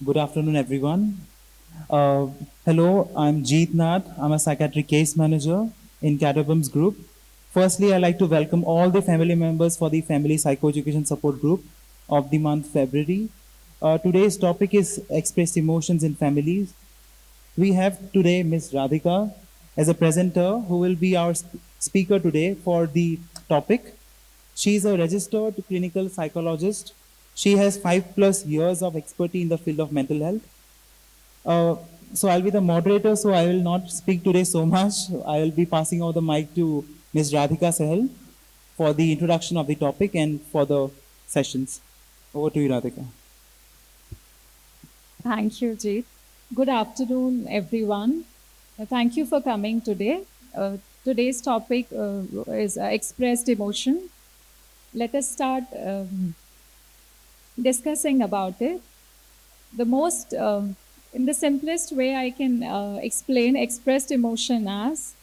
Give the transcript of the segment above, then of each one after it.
Good afternoon, everyone. Uh, Hello, I'm Jeet Nath. I'm a psychiatric case manager in Catabum's group. Firstly, I'd like to welcome all the family members for the Family Psychoeducation Support Group of the month February. Today's topic is expressed emotions in families. We have today Ms. Radhika as a presenter who will be our speaker today for the topic. She is a registered clinical psychologist. She has 5+ years of expertise in the field of mental health. Uh, so I'll be the moderator, so I will not speak today so much. I will be passing over the mic to Ms. Radhika Sahel for the introduction of the topic and for the sessions. Over to you, Radhika. Thank you, Jeet. Good afternoon, everyone. Thank you for coming today. Today's topic is expressed emotion. Let us start discussing about it. The most, in the simplest way, I can explain expressed emotion as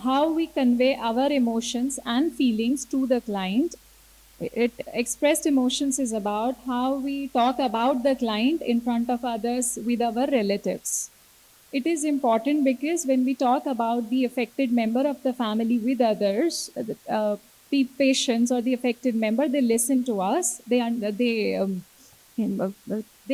how we convey our emotions and feelings to the client. Expressed emotions is about how we talk about the client in front of others with our relatives. It is important because when we talk about the affected member of the family with others, the patients or the affected member, they listen to us. They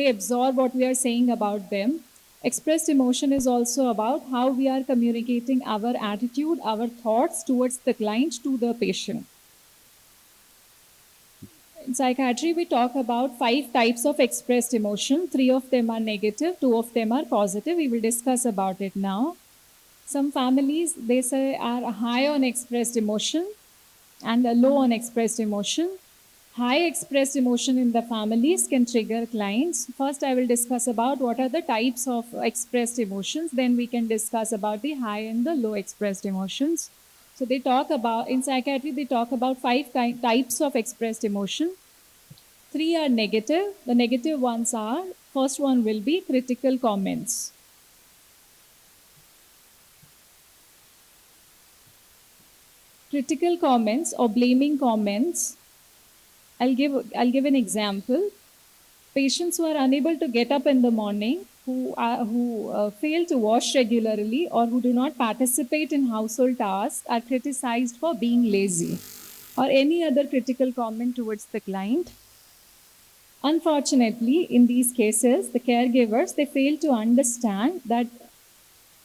absorb what we are saying about them. Expressed emotion is also about how we are communicating our attitude, our thoughts towards the client to the patient. In psychiatry, we talk about 5 types of expressed emotion. 3 of them are negative, 2 of them are positive. We will discuss about it now. Some families, they say, are high on expressed emotion and low on expressed emotion. High expressed emotion in the families can trigger clients. First, I will discuss about what are the types of expressed emotions. Then we can discuss about the high and the low expressed emotions. So they talk about, in psychiatry, they talk about 5 types of expressed emotion. 3 are negative. The negative ones are, first one will be critical comments. Critical comments or blaming comments. I'll give an example. Patients who are unable to get up in the morning, who fail to wash regularly, or who do not participate in household tasks are criticized for being lazy, or any other critical comment towards the client. Unfortunately, in these cases, the caregivers, they fail to understand that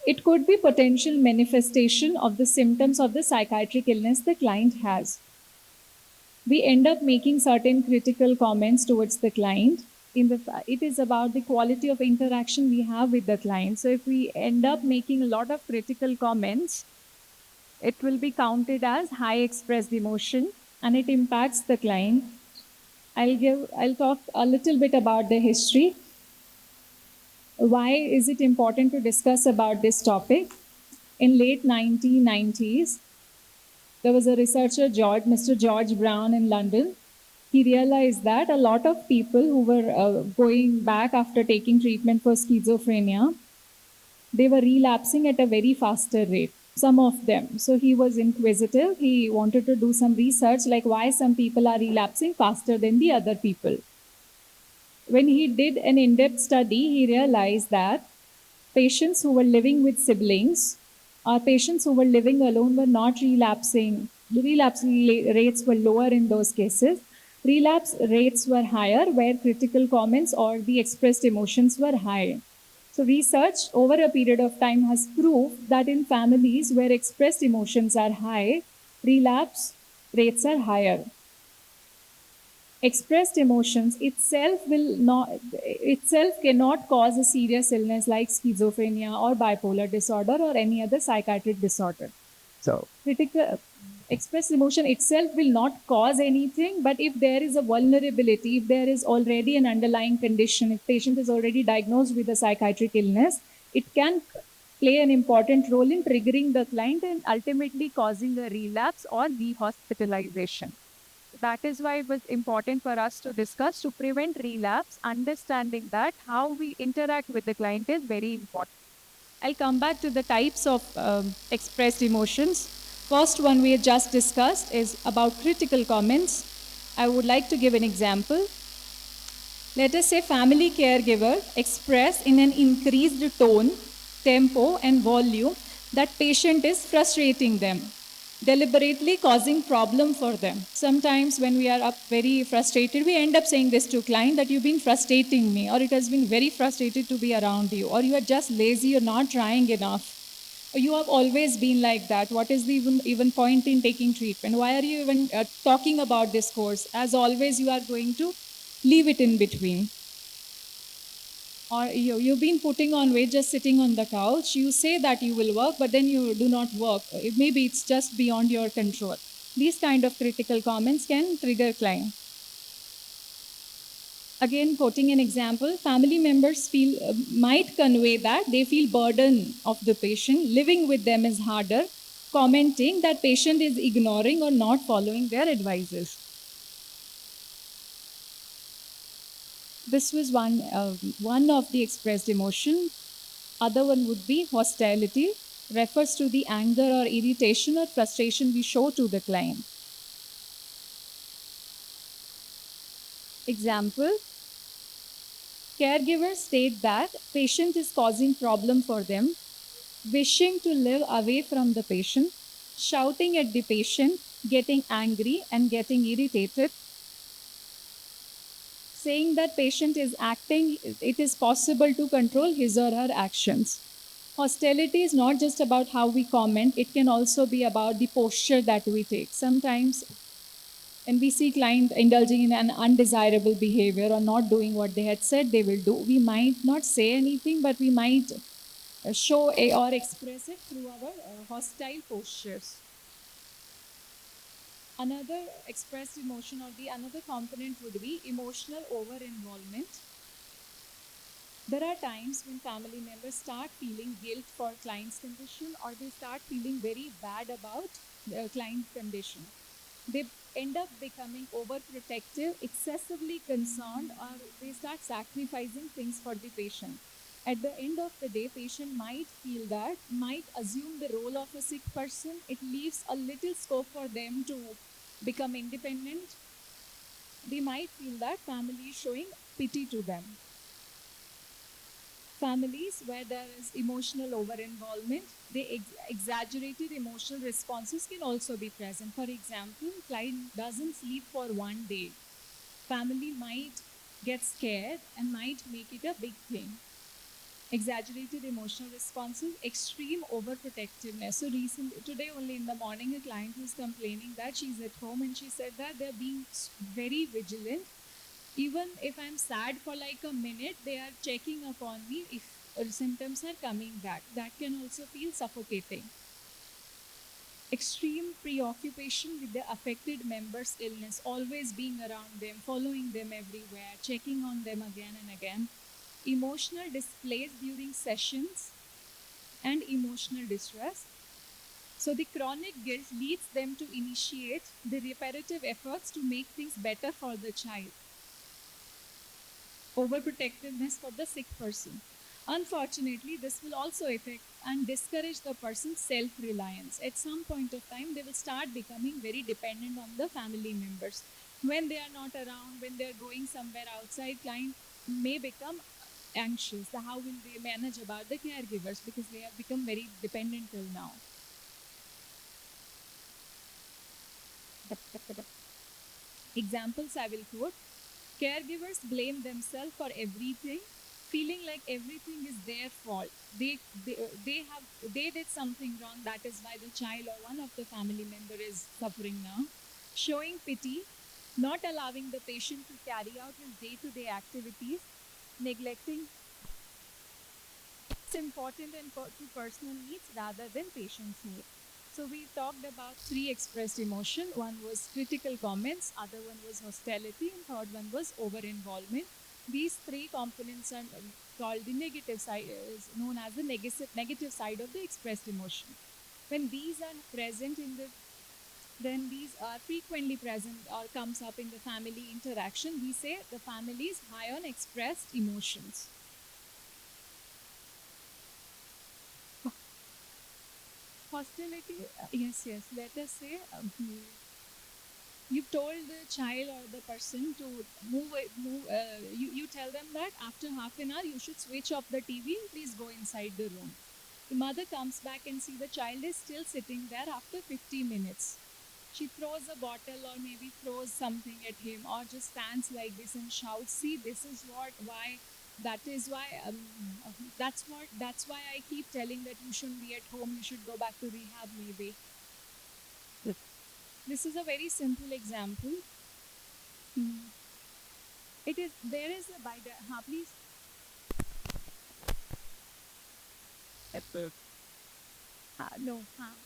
it could be potential manifestation of the symptoms of the psychiatric illness the client has. We end up making certain critical comments towards the client. It is about the quality of interaction we have with the client. So if we end up making a lot of critical comments, it will be counted as high expressed emotion and it impacts the client. I'll talk a little bit about the history. Why is it important to discuss about this topic? In late 1990s, there was a researcher, Mr. George Brown in London. He realized that a lot of people who were going back after taking treatment for schizophrenia, they were relapsing at a very faster rate, some of them. So he was inquisitive. He wanted to do some research, like why some people are relapsing faster than the other people. When he did an in-depth study, he realized that patients who were living with siblings or patients who were living alone were not relapsing. The relapse rates were lower in those cases. Relapse rates were higher where critical comments or the expressed emotions were high. So research over a period of time has proved that in families where expressed emotions are high, relapse rates are higher. Expressed emotions itself cannot cause a serious illness like schizophrenia or bipolar disorder or any other psychiatric disorder. So critical expressed emotion itself will not cause anything, but if there is a vulnerability, if there is already an underlying condition, if patient is already diagnosed with a psychiatric illness, it can play an important role in triggering the client and ultimately causing a relapse or rehospitalization. That is why it was important for us to discuss to prevent relapse, understanding that how we interact with the client is very important. I'll come back to the types of expressed emotions. First one we just discussed is about critical comments. I would like to give an example. Let us say family caregiver express in an increased tone, tempo, and volume that patient is frustrating them, deliberately causing problem for them. Sometimes when we are up very frustrated, we end up saying this to client that you've been frustrating me, or it has been very frustrated to be around you, or you are just lazy, you're not trying enough. Or you have always been like that. What is the even point in taking treatment? Why are you even talking about this course? As always, you are going to leave it in between. Or you've been putting on weight just sitting on the couch. You say that you will work, but then you do not work. Maybe it's just beyond your control. These kind of critical comments can trigger client. Again, quoting an example, family members feel might convey that they feel burden of the patient. Living with them is harder. Commenting that patient is ignoring or not following their advices. This was one of the expressed emotion. Other one would be hostility, refers to the anger or irritation or frustration we show to the client. Example, caregivers state that patient is causing problem for them, wishing to live away from the patient, shouting at the patient, getting angry and getting irritated, saying that patient is acting, it is possible to control his or her actions. Hostility is not just about how we comment, it can also be about the posture that we take. Sometimes when we see client indulging in an undesirable behavior or not doing what they had said they will do, we might not say anything, but we might show or express it through our hostile postures. Another expressed emotion or the another component would be emotional over involvement. There are times when family members start feeling guilt for client's condition or they start feeling very bad about the client's condition. They end up becoming overprotective, excessively concerned, or they start sacrificing things for the patient. At the end of the day, patient might feel that, might assume the role of a sick person. It leaves a little scope for them to become independent. They might feel that family is showing pity to them. Families where there is emotional over involvement, exaggerated emotional responses can also be present. For example, client doesn't sleep for one day. Family might get scared and might make it a big thing. Exaggerated emotional responses, extreme overprotectiveness. So recently, today only in the morning, a client was complaining that she's at home and she said that they're being very vigilant. Even if I'm sad for like a minute, they are checking upon me if symptoms are coming back. That can also feel suffocating. Extreme preoccupation with the affected member's illness, always being around them, following them everywhere, checking on them again and again. Emotional displays during sessions and emotional distress. So the chronic guilt leads them to initiate the reparative efforts to make things better for the child. Overprotectiveness for the sick person. Unfortunately, this will also affect and discourage the person's self reliance. At some point of time, they will start becoming very dependent on the family members. When they are not around, when they are going somewhere outside, client may become anxious. How will they manage about the caregivers because they have become very dependent till now. Examples I will quote. Caregivers blame themselves for everything, feeling like everything is their fault. They did something wrong. That is why the child or one of the family member is suffering now. Showing pity, not allowing the patient to carry out his day-to-day activities, neglecting it's important and to personal needs rather than patient's need. So we talked about three expressed emotion. One was critical comments, other one was hostility, and third one was over involvement. These three components are called the negative side, is known as the negative side of the expressed emotion. When these are present in the then these are frequently present or comes up in the family interaction. We say the family is high on expressed emotions. Hostility, yes, yes. Let us say, You've told the child or the person to move. You tell them that after half an hour you should switch off the TV and please go inside the room. The mother comes back and see the child is still sitting there after 50 minutes. She throws a bottle or maybe throws something at him or just stands like this and shouts, "See, this is why, that is why, that's why I keep telling that you shouldn't be at home, you should go back to rehab maybe." This is a very simple example. Hmm. It is, there is a, by the, please. No,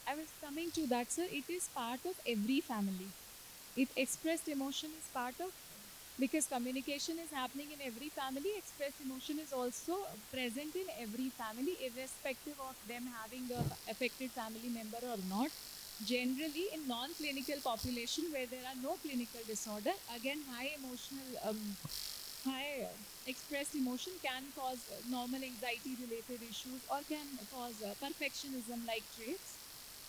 I was coming to that, sir. It is part of every family. It expressed emotion is part of, because communication is happening in every family. Expressed emotion is also present in every family, irrespective of them having a affected family member or not. Generally, in non-clinical population where there are no clinical disorder, again, high expressed emotion can cause normal anxiety related issues or can cause perfectionism like traits.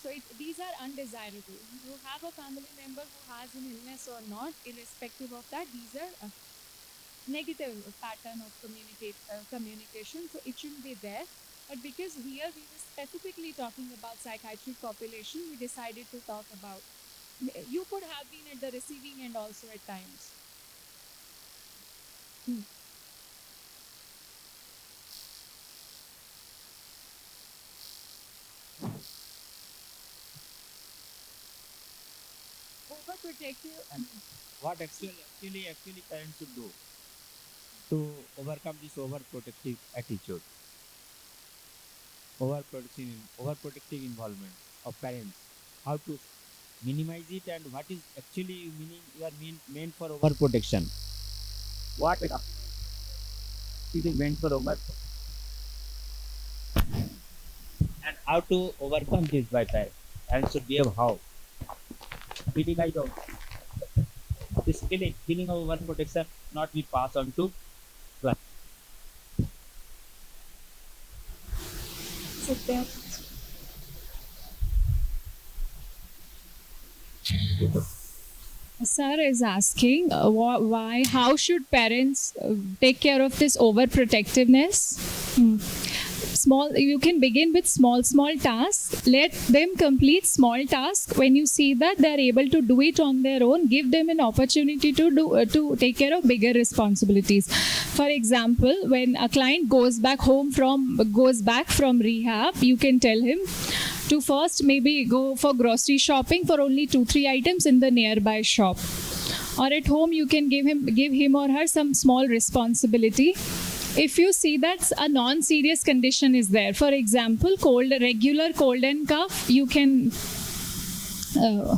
So these are undesirable. You have a family member who has an illness or not, irrespective of that, these are negative pattern of communication. So it shouldn't be there. But because here we were specifically talking about psychiatric population, we decided to talk about. You could have been at the receiving end also at times. Hmm. Overprotective. What actually parents should do to overcome this overprotective attitude, overprotective involvement of parents, how to minimize it, and what is actually meaning you are meant for overprotection, what it is meant for over, and how to overcome this by parents should behave how, minimize of this feeling of overprotection not be passed on to class. Sit there. Sir is asking why, how should parents take care of this overprotectiveness? Hmm. Small, you can begin with small tasks. Let them complete small tasks. When you see that they are able to do it on their own, give them an opportunity to do to take care of bigger responsibilities. For example, when a client goes back from rehab, you can tell him to first maybe go for grocery shopping for only 2-3 items in the nearby shop, or at home you can give him or her some small responsibility. If you see that a non-serious condition is there, for example regular cold and cough, you can uh,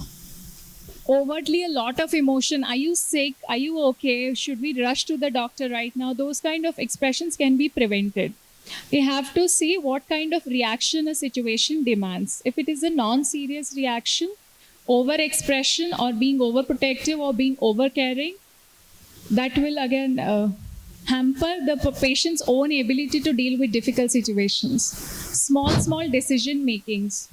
overtly a lot of emotion, are you sick, are you okay, should we rush to the doctor right now, those kind of expressions can be prevented. We have to see what kind of reaction a situation demands. If it is a non-serious reaction, over expression or being overprotective or being overcaring, that will again hamper the patient's own ability to deal with difficult situations. Small decision makings.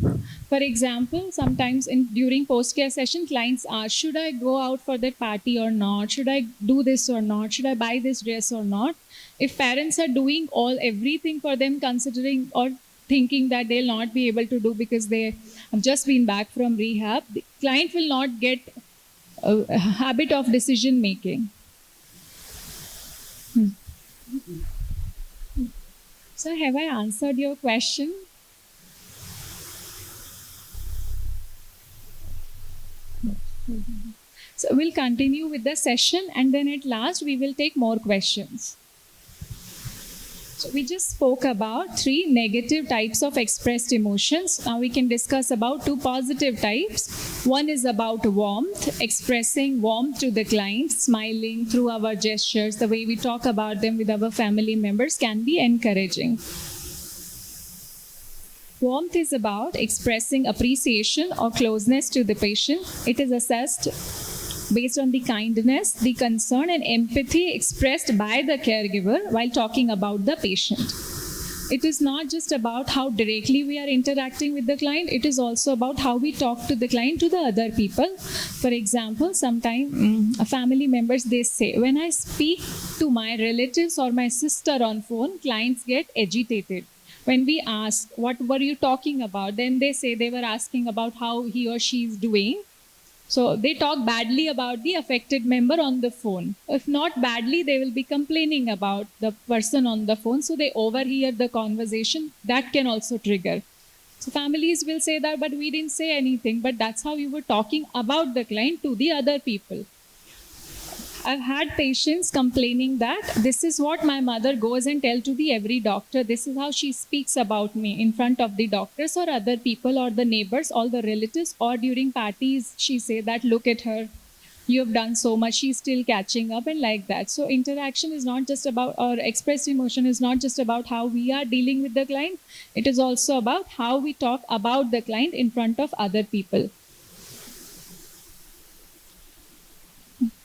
For example, sometimes during post-care session, clients ask, should I go out for that party or not? Should I do this or not? Should I buy this dress or not? If parents are doing everything for them, considering or thinking that they'll not be able to do because they have just been back from rehab, the client will not get a habit of decision making. So have I answered your question? So we'll continue with the session and then at last we will take more questions. So we just spoke about 3 negative types of expressed emotions. Now we can discuss about 2 positive types. One is about warmth, expressing warmth to the client, smiling through our gestures, the way we talk about them with our family members can be encouraging. Warmth is about expressing appreciation or closeness to the patient. It is assessed based on the kindness, the concern, and empathy expressed by the caregiver while talking about the patient. it is not just about how directly we are interacting with the client, it is also about how we talk to the client, to the other people. For example, sometimes family members, they say, when I speak to my relatives or my sister on phone, clients get agitated. When we ask, what were you talking about? Then they say they were asking about how he or she is doing. So they talk badly about the affected member on the phone. If not badly, they will be complaining about the person on the phone. So they overhear the conversation. That can also trigger. So families will say that, but we didn't say anything. But that's how you were talking about the client to the other people. I've had patients complaining that this is what my mother goes and tell to the every doctor. This is how she speaks about me in front of the doctors or other people or the neighbors, all the relatives, or during parties she say that look at her, you have done so much, she's still catching up and like that. So interaction is not just about, or expressed emotion is not just about how we are dealing with the client. It is also about how we talk about the client in front of other people.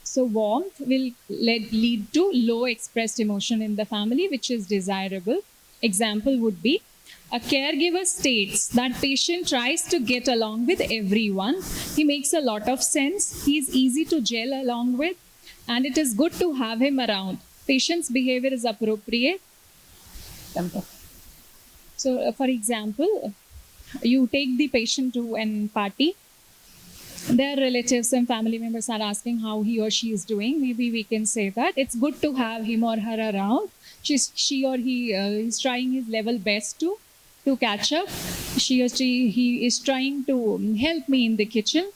So warmth will lead to low expressed emotion in the family, which is desirable. Example would be a caregiver states that patient tries to get along with everyone. He makes a lot of sense. He is easy to gel along with, and it is good to have him around. Patient's behavior is appropriate. So, for example, you take the patient to an party, their relatives and family members are asking how he or she is doing. Maybe we can say that it's good to have him or her around. She or he is trying his level best to catch up. He is trying to help me in the kitchen.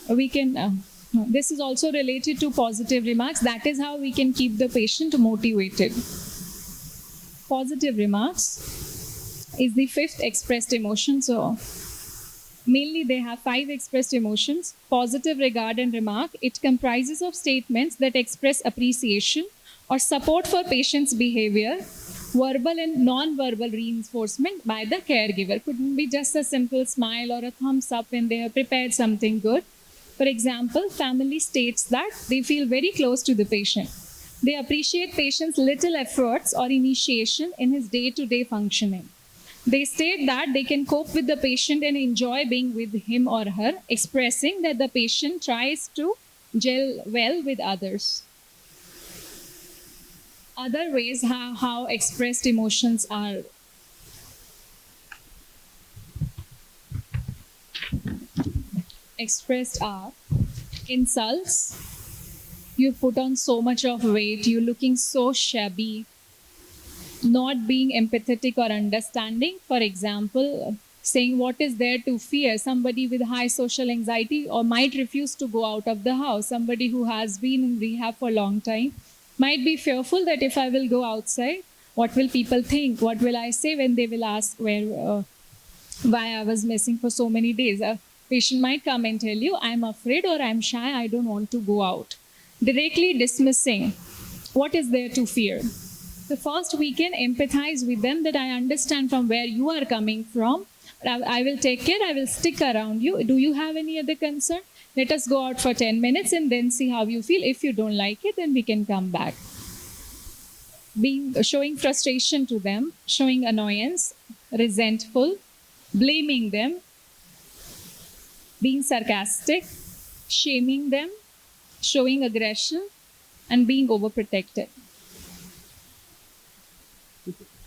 We can. This is also related to positive remarks. That is how we can keep the patient motivated. Positive remarks is the fifth expressed emotion. So mainly, they have 5 expressed emotions. Positive regard and remark. It comprises of statements that express appreciation or support for patient's behavior. Verbal and non-verbal reinforcement by the caregiver. Couldn't be just a simple smile or a thumbs up when they have prepared something good. For example, family states that they feel very close to the patient. They appreciate patient's little efforts or initiation in his day-to-day functioning. They state that they can cope with the patient and enjoy being with him or her, expressing that the patient tries to gel well with others. Other ways how expressed emotions are expressed are insults. You put on so much of weight, you're looking so shabby, not being empathetic or understanding. For example, saying what is there to fear. Somebody with high social anxiety or might refuse to go out of the house. Somebody who has been in rehab for a long time might be fearful that if I will go outside, what will people think? What will I say when they will ask why I was missing for so many days? A patient might come and tell you, I'm afraid or I'm shy, I don't want to go out. Directly dismissing what is there to fear. So first we can empathize with them that I understand from where you are coming from. I will take care, I will stick around you. Do you have any other concern? Let us go out for 10 minutes and then see how you feel. If you don't like it, then we can come back. Showing frustration to them, showing annoyance, resentful, blaming them, being sarcastic, shaming them, showing aggression, and being overprotective.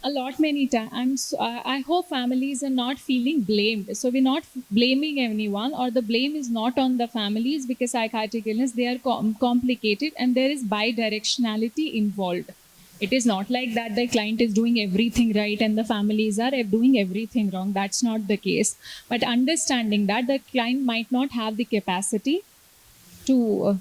A lot many times. I hope families are not feeling blamed. So we're not blaming anyone, or the blame is not on the families, because psychiatric illness, they are complicated and there is bidirectionality involved. It is not like that the client is doing everything right and the families are doing everything wrong. That's not the case. But understanding that the client might not have the capacity to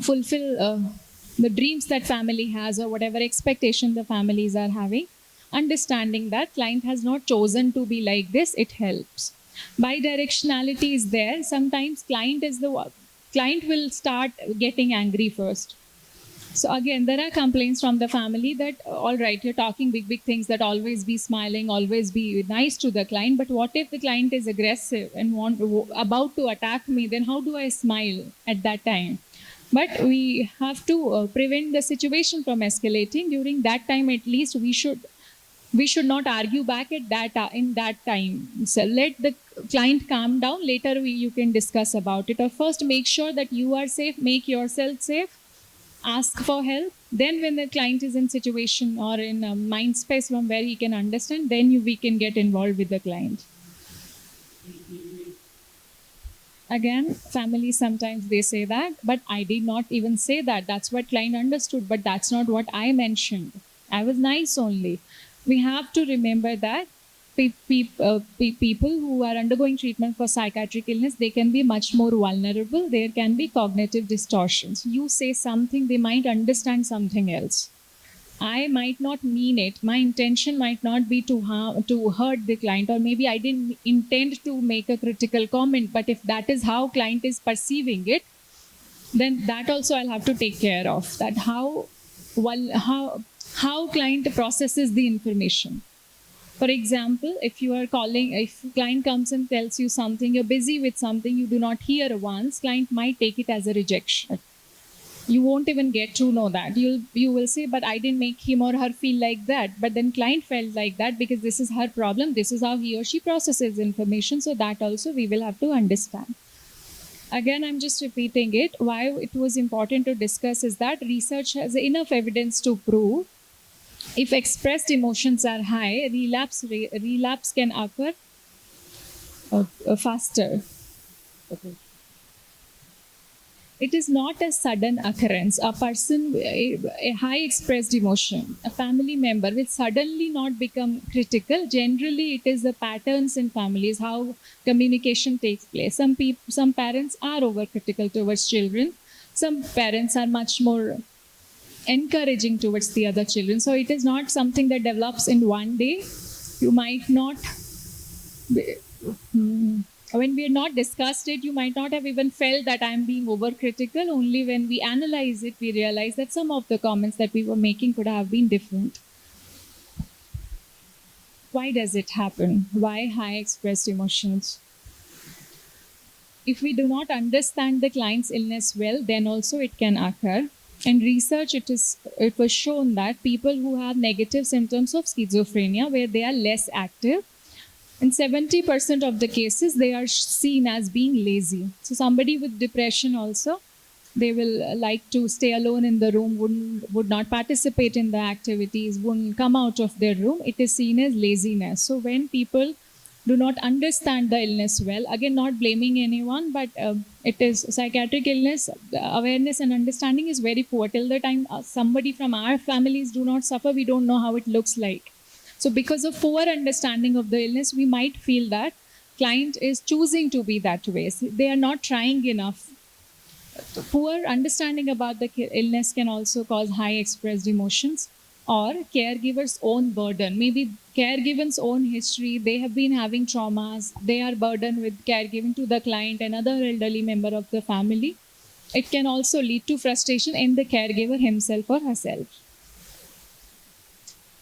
fulfill the dreams that family has or whatever expectation the families are having, understanding that client has not chosen to be like this, it helps. Bidirectionality is there. Sometimes client will start getting angry first. So again, there are complaints from the family that, all right, you're talking big things, that always be smiling, always be nice to the client. But what if the client is aggressive and about to attack me? Then how do I smile at that time? But we have to prevent the situation from escalating. During that time, at least, we should we should not argue back at that in that time. So let the client calm down. Later you can discuss about it, or first make sure that you are safe, make yourself safe, ask for help. Then when the client is in situation or in a mind space from where he can understand, then we can get involved with the client. Again, family sometimes they say that, but I did not even say that. That's what client understood, but that's not what I mentioned. I was nice only. We have to remember that people who are undergoing treatment for psychiatric illness, they can be much more vulnerable. There can be cognitive distortions. You say something, they might understand something else. I might not mean it. My intention might not be to hurt the client, or maybe I didn't intend to make a critical comment. But if that is how client is perceiving it, then that also I'll have to take care of. That how client processes the information. For example, if you are calling, if client comes and tells you something, you're busy with something, you do not hear once, client might take it as a rejection. You won't even get to know that. You will say, but I didn't make him or her feel like that. But then client felt like that because this is her problem. This is how he or she processes information. So that also we will have to understand. Again, I'm just repeating it. Why it was important to discuss is that research has enough evidence to prove if expressed emotions are high, relapse can occur faster. Okay. It is not a sudden occurrence. A person, a high expressed emotion, a family member will suddenly not become critical. Generally, it is the patterns in families, how communication takes place. Some parents are overcritical towards children. Some parents are much more encouraging towards the other children. So it is not something that develops in one day. You might not. When we had not discussed it, you might not have even felt that I'm being overcritical. Only when we analyze it, we realize that some of the comments that we were making could have been different. Why does it happen? Why high expressed emotions? If we do not understand the client's illness well, then also it can occur. In research, it was shown that people who have negative symptoms of schizophrenia, where they are less active, in 70% of the cases, they are seen as being lazy. So somebody with depression also, they will like to stay alone in the room, would not participate in the activities, wouldn't come out of their room. It is seen as laziness. So when people do not understand the illness well, again, not blaming anyone, but it is psychiatric illness, awareness and understanding is very poor. Till the time somebody from our families do not suffer, we don't know how it looks like. So because of poor understanding of the illness, we might feel that client is choosing to be that way. So they are not trying enough. Poor understanding about the illness can also cause high expressed emotions, or caregiver's own burden. Maybe caregiver's own history, they have been having traumas, they are burdened with caregiving to the client, another elderly member of the family. It can also lead to frustration in the caregiver himself or herself.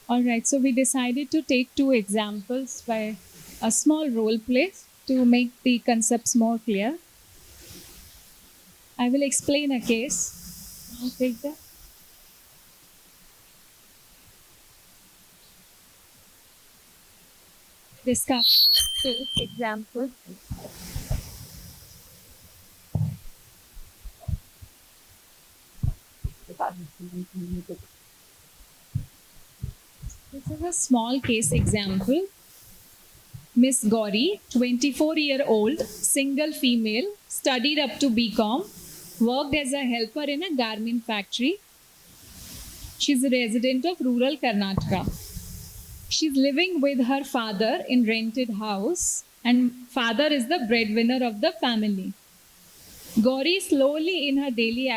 All right, so we decided to take two examples by a small role play to make the concepts more clear. I will explain a case. I'll take that. Discuss two examples. This is a small case example. Miss Gauri, 24-year-old, single female, studied up to BCom, worked as a helper in a garment factory. She's a resident of rural Karnataka. She's living with her father in rented house, and father is the breadwinner of the family. Gauri is slow in her daily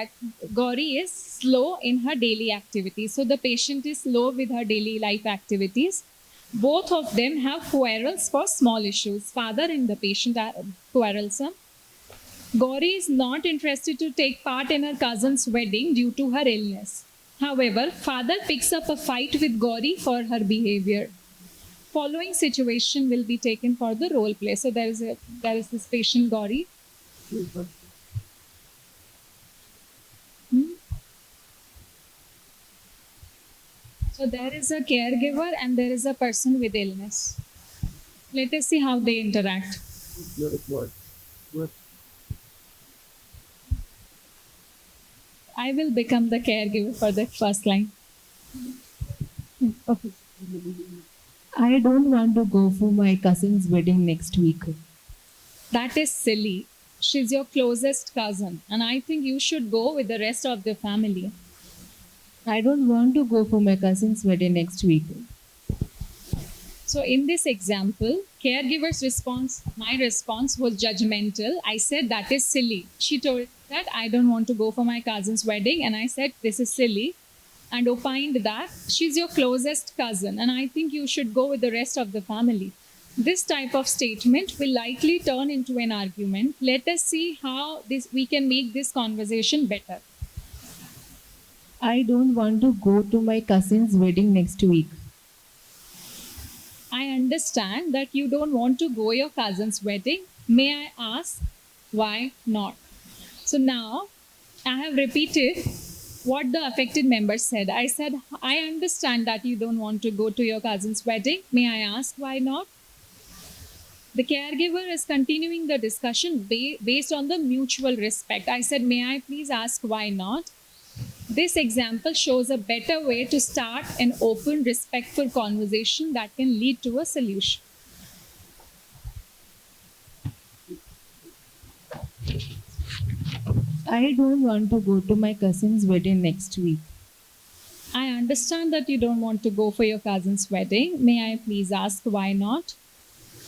activities. So the patient is slow with her daily life activities. Both of them have quarrels for small issues. Father and the patient are quarrelsome. Gauri is not interested to take part in her cousin's wedding due to her illness. However, father picks up a fight with Gauri for her behavior. Following situation will be taken for the role play. So there is this patient Gauri. So there is a caregiver and there is a person with illness. Let us see how they interact. I will become the caregiver for the first line. Okay. I don't want to go for my cousin's wedding next week. That is silly. She's your closest cousin, and I think you should go with the rest of the family. I don't want to go for my cousin's wedding next week. So, in this example, caregiver's response, my response was judgmental. I said, that is silly. She told that I don't want to go for my cousin's wedding, and I said, this is silly. And opined that she's your closest cousin, and I think you should go with the rest of the family. This type of statement will likely turn into an argument. Let us see how we can make this conversation better. I don't want to go to my cousin's wedding next week. I understand that you don't want to go your cousin's wedding. May I ask why not? So now I have repeated what the affected member said. I said, I understand that you don't want to go to your cousin's wedding. May I ask why not? The caregiver is continuing the discussion based on the mutual respect. I said, may I please ask why not? This example shows a better way to start an open, respectful conversation that can lead to a solution. I don't want to go to my cousin's wedding next week. I understand that you don't want to go for your cousin's wedding. May I please ask why not?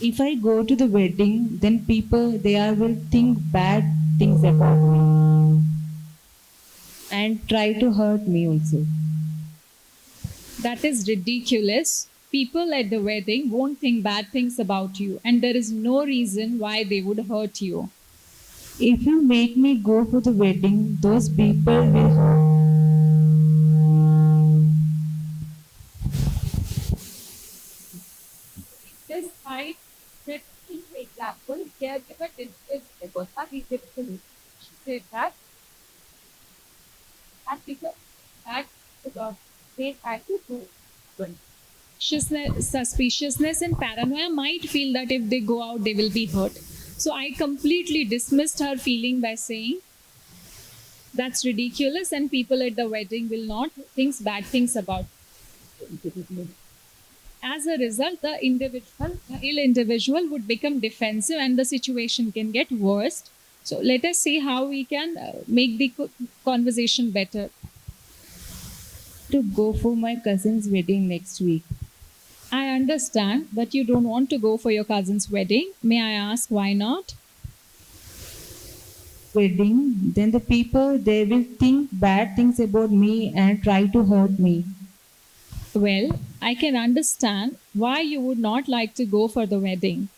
If I go to the wedding, then people there will think bad things about me and try to hurt me also. That is ridiculous. People at the wedding won't think bad things about you, and there is no reason why they would hurt you. If you make me go for the wedding, those people will hurt. Despite that example, caregiver did this because he did say that and because that they had to do. Suspiciousness and paranoia might feel that if they go out, they will be hurt. So I completely dismissed her feeling by saying, that's ridiculous, and people at the wedding will not think bad things about. As a result, the ill individual would become defensive and the situation can get worse. So let us see how we can make the conversation better. To go for my cousin's wedding next week. I understand that you don't want to go for your cousin's wedding. May I ask why not? Wedding, then the people they will think bad things about me and try to hurt me. Well, I can understand why you would not like to go for the wedding.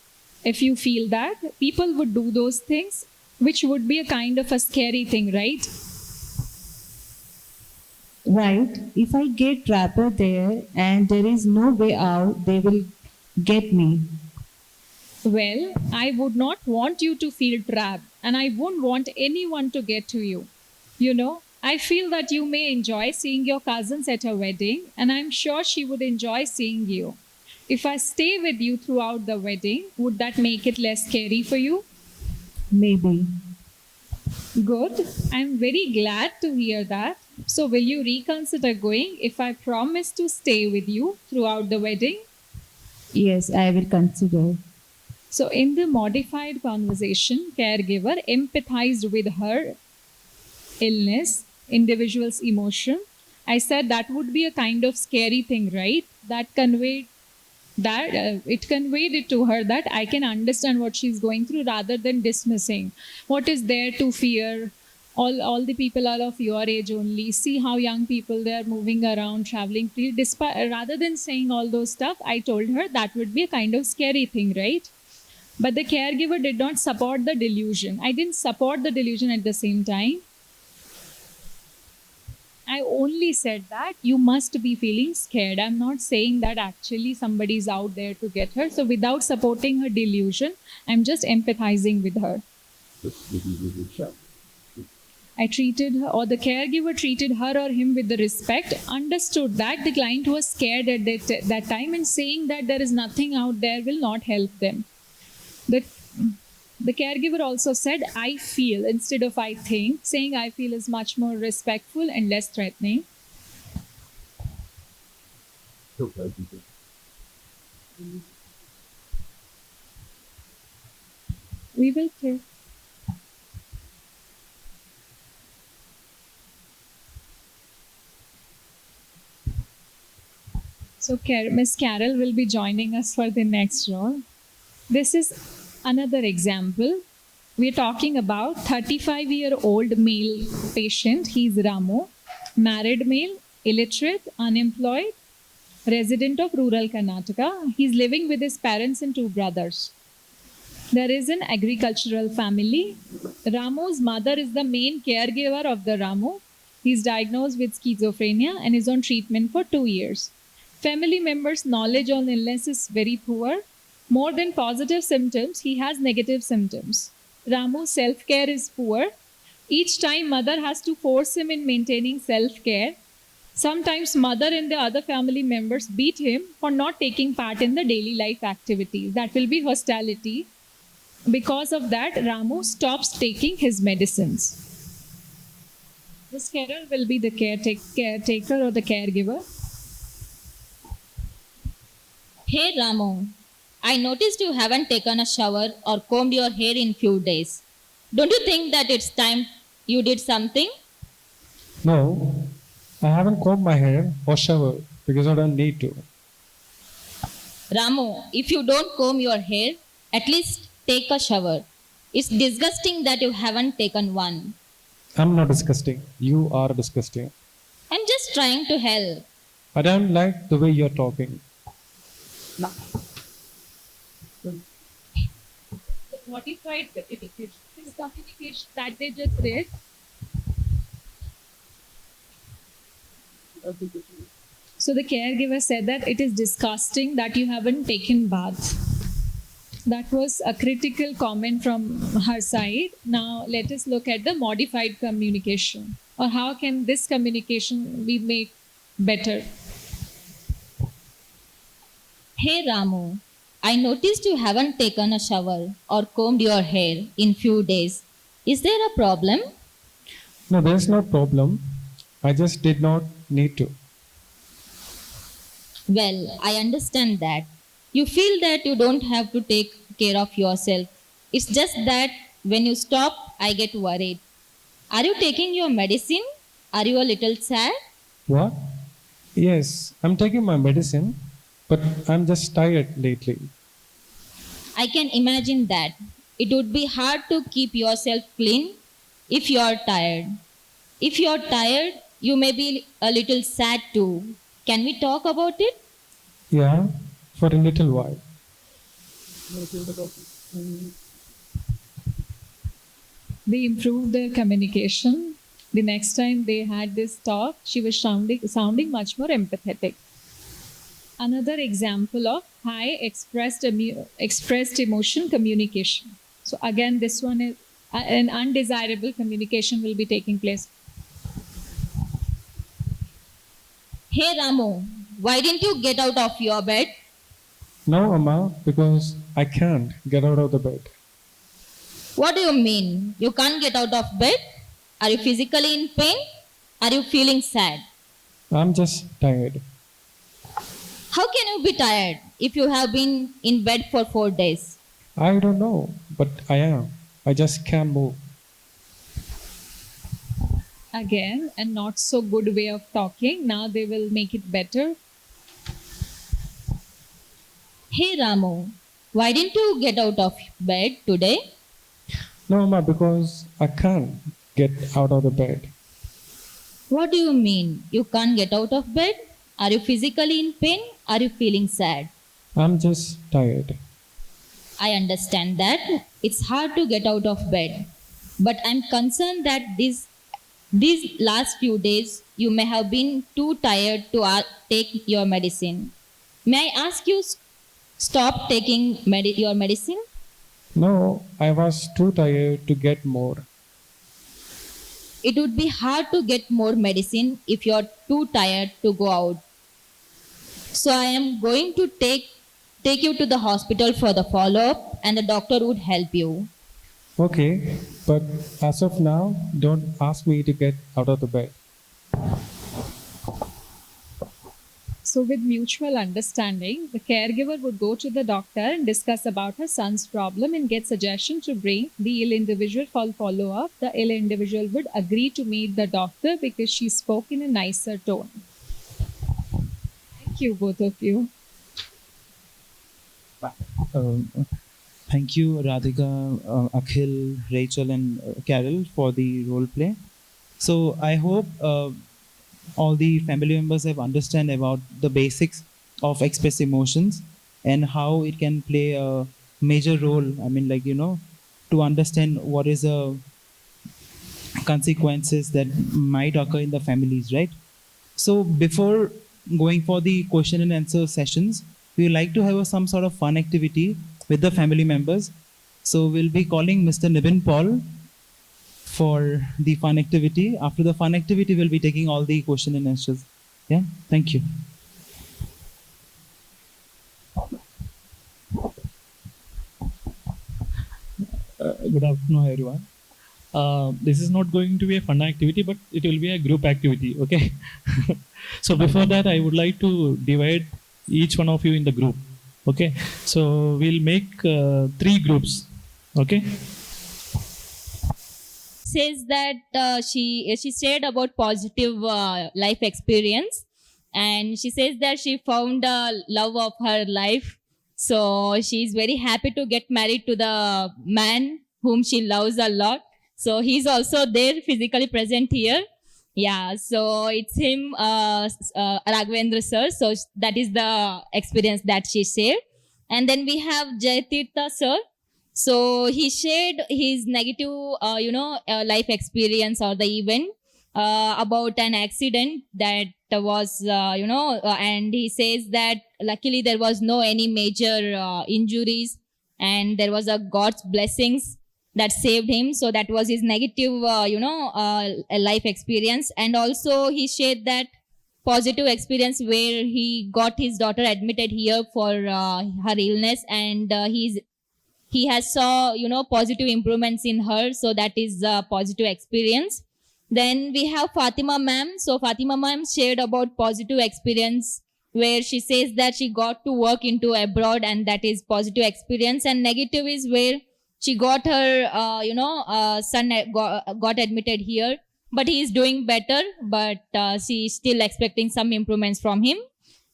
If you feel that people would do those things, which would be a kind of a scary thing, right? Right? If I get trapped there and there is no way out, they will get me. Well, I would not want you to feel trapped, and I wouldn't want anyone to get to you. You know, I feel that you may enjoy seeing your cousins at a wedding, and I'm sure she would enjoy seeing you. If I stay with you throughout the wedding, would that make it less scary for you? Maybe. Good. I'm very glad to hear that. So, will you reconsider going if I promise to stay with you throughout the wedding? Yes, I will consider. So, in the modified conversation, caregiver empathized with her illness, individual's emotion. I said that would be a kind of scary thing, right? That conveyed that it conveyed it to her that I can understand what she's going through rather than dismissing. What is there to fear? All the people are of your age only. See how young people they are moving around, traveling free. Rather than saying all those stuff, I told her that would be a kind of scary thing, right? But the caregiver did not support the delusion. I didn't support the delusion at the same time. I only said that you must be feeling scared. I'm not saying that actually somebody's out there to get her. So without supporting her delusion, I'm just empathizing with her. I treated her, or the caregiver treated her or him with the respect, understood that the client was scared at that time, and saying that there is nothing out there will not help them. The, the caregiver also said, I feel, instead of I think. Saying I feel is much more respectful and less threatening. We will take. So Miss Carol will be joining us for the next role. This is another example. We are talking about 35-year-old male patient. He's Ramu, married male, illiterate, unemployed, resident of rural Karnataka. He's living with his parents and two brothers. There is an agricultural family. Ramu's mother is the main caregiver of the Ramu. He's diagnosed with schizophrenia and is on treatment for 2 years. Family members' knowledge on illness is very poor. More than positive symptoms, he has negative symptoms. Ramu's self-care is poor. Each time mother has to force him in maintaining self-care. Sometimes mother and the other family members beat him for not taking part in the daily life activities. That will be hostility. Because of that, Ramu stops taking his medicines. This Carol will be the caretaker or the caregiver. Hey Ramu, I noticed you haven't taken a shower or combed your hair in few days. Don't you think that it's time you did something? No, I haven't combed my hair or showered because I don't need to. Ramu, if you don't comb your hair, at least take a shower. It's disgusting that you haven't taken one. I'm not disgusting. You are disgusting. I'm just trying to help. I don't like the way you're talking. Modified communication. This communication that they just read. So the caregiver said that it is disgusting that you haven't taken bath. That was a critical comment from her side. Now let us look at the modified communication, or how can this communication be made better. Hey Ramu, I noticed you haven't taken a shower or combed your hair in few days. Is there a problem? No, there's no problem. I just did not need to. Well, I understand that. You feel that you don't have to take care of yourself. It's just that when you stop, I get worried. Are you taking your medicine? Are you a little sad? What? Yes, I'm taking my medicine, but I'm just tired lately. I can imagine that. It would be hard to keep yourself clean if you're tired. If you're tired, you may be a little sad too. Can we talk about it? Yeah, for a little while. They improved their communication. The next time they had this talk, she was sounding much more empathetic. Another example of high expressed emotion communication. So again, this one is an undesirable communication will be taking place. Hey Ramu, why didn't you get out of your bed? No, Amma, because I can't get out of the bed. What do you mean? You can't get out of bed? Are you physically in pain? Are you feeling sad? I'm just tired. How can you be tired if you have been in bed for 4 days? I don't know, but I am. I just can't move. Again, a not so good way of talking. Now they will make it better. Hey Ramu, why didn't you get out of bed today? No, Amma, because I can't get out of the bed. What do you mean? You can't get out of bed? Are you physically in pain? Are you feeling sad? I'm just tired. I understand that. It's hard to get out of bed. But I'm concerned that these last few days you may have been too tired to take your medicine. May I ask you stop taking your medicine? No, I was too tired to get more. It would be hard to get more medicine if you're too tired to go out. So I am going to take you to the hospital for the follow up and the doctor would help you. Okay, but as of now, don't ask me to get out of the bed. So, with mutual understanding, the caregiver would go to the doctor and discuss about her son's problem and get suggestion to bring the ill individual for follow up. The ill individual would agree to meet the doctor because she spoke in a nicer tone. Thank you, both of you. Um, Thank you, Radhika, Akhil, Rachel, and Carol for the role play. So I hope all the family members have understand about the basics of express emotions and how it can play a major role. I mean, like to understand what is the consequences that might occur in the families, right? So before going for the question and answer sessions, we would like to have some sort of fun activity with the family members. So we'll be calling Mr. Nibin Paul for the fun activity. After the fun activity, we'll be taking all the question and answers. Yeah, thank you. Good afternoon, everyone. This is not going to be a fun activity, but it will be a group activity. Okay. So before that, I would like to divide each one of you in the group. Okay. So we'll make 3 groups. Okay. Says that she shared about positive life experience, and she says that she found the love of her life. So she's very happy to get married to the man whom she loves a lot. So he's also there physically present here. Yeah, so it's him, Raghavendra sir. So that is the experience that she shared. And then we have Jayatirtha sir. So he shared his negative, life experience or the event about an accident that was, and he says that luckily there was no any major injuries and there was a God's blessings that saved him. So that was his negative, life experience. And also he shared that positive experience where he got his daughter admitted here for her illness, and he has saw positive improvements in her. So that is a positive experience. Then we have Fatima ma'am. So Fatima ma'am shared about positive experience where she says that she got to work into abroad, and that is positive experience. And negative is where she got her son got admitted here, but he is doing better, but she is still expecting some improvements from him.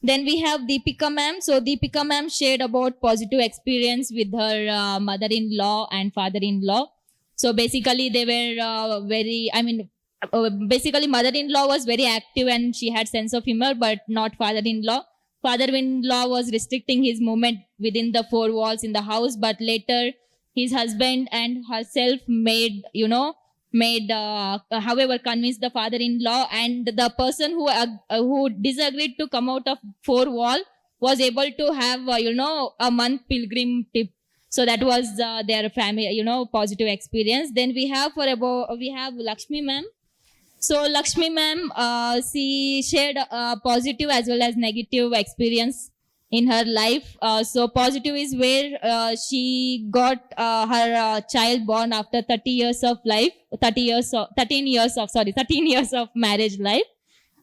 Then we have Deepika ma'am. So Deepika ma'am shared about positive experience with her mother-in-law and father-in-law. So basically they were basically mother-in-law was very active and she had sense of humor, but not father-in-law. Father-in-law was restricting his movement within the 4 walls in the house, but later his husband and herself however convinced the father-in-law, and the person who disagreed to come out of 4 wall was able to have a month pilgrim tip. So that was their family positive experience. Then we have Lakshmi ma'am. So Lakshmi ma'am, she shared positive as well as negative experience in her life. So positive is where she got her child born after 30 years of life, 13 years of marriage life.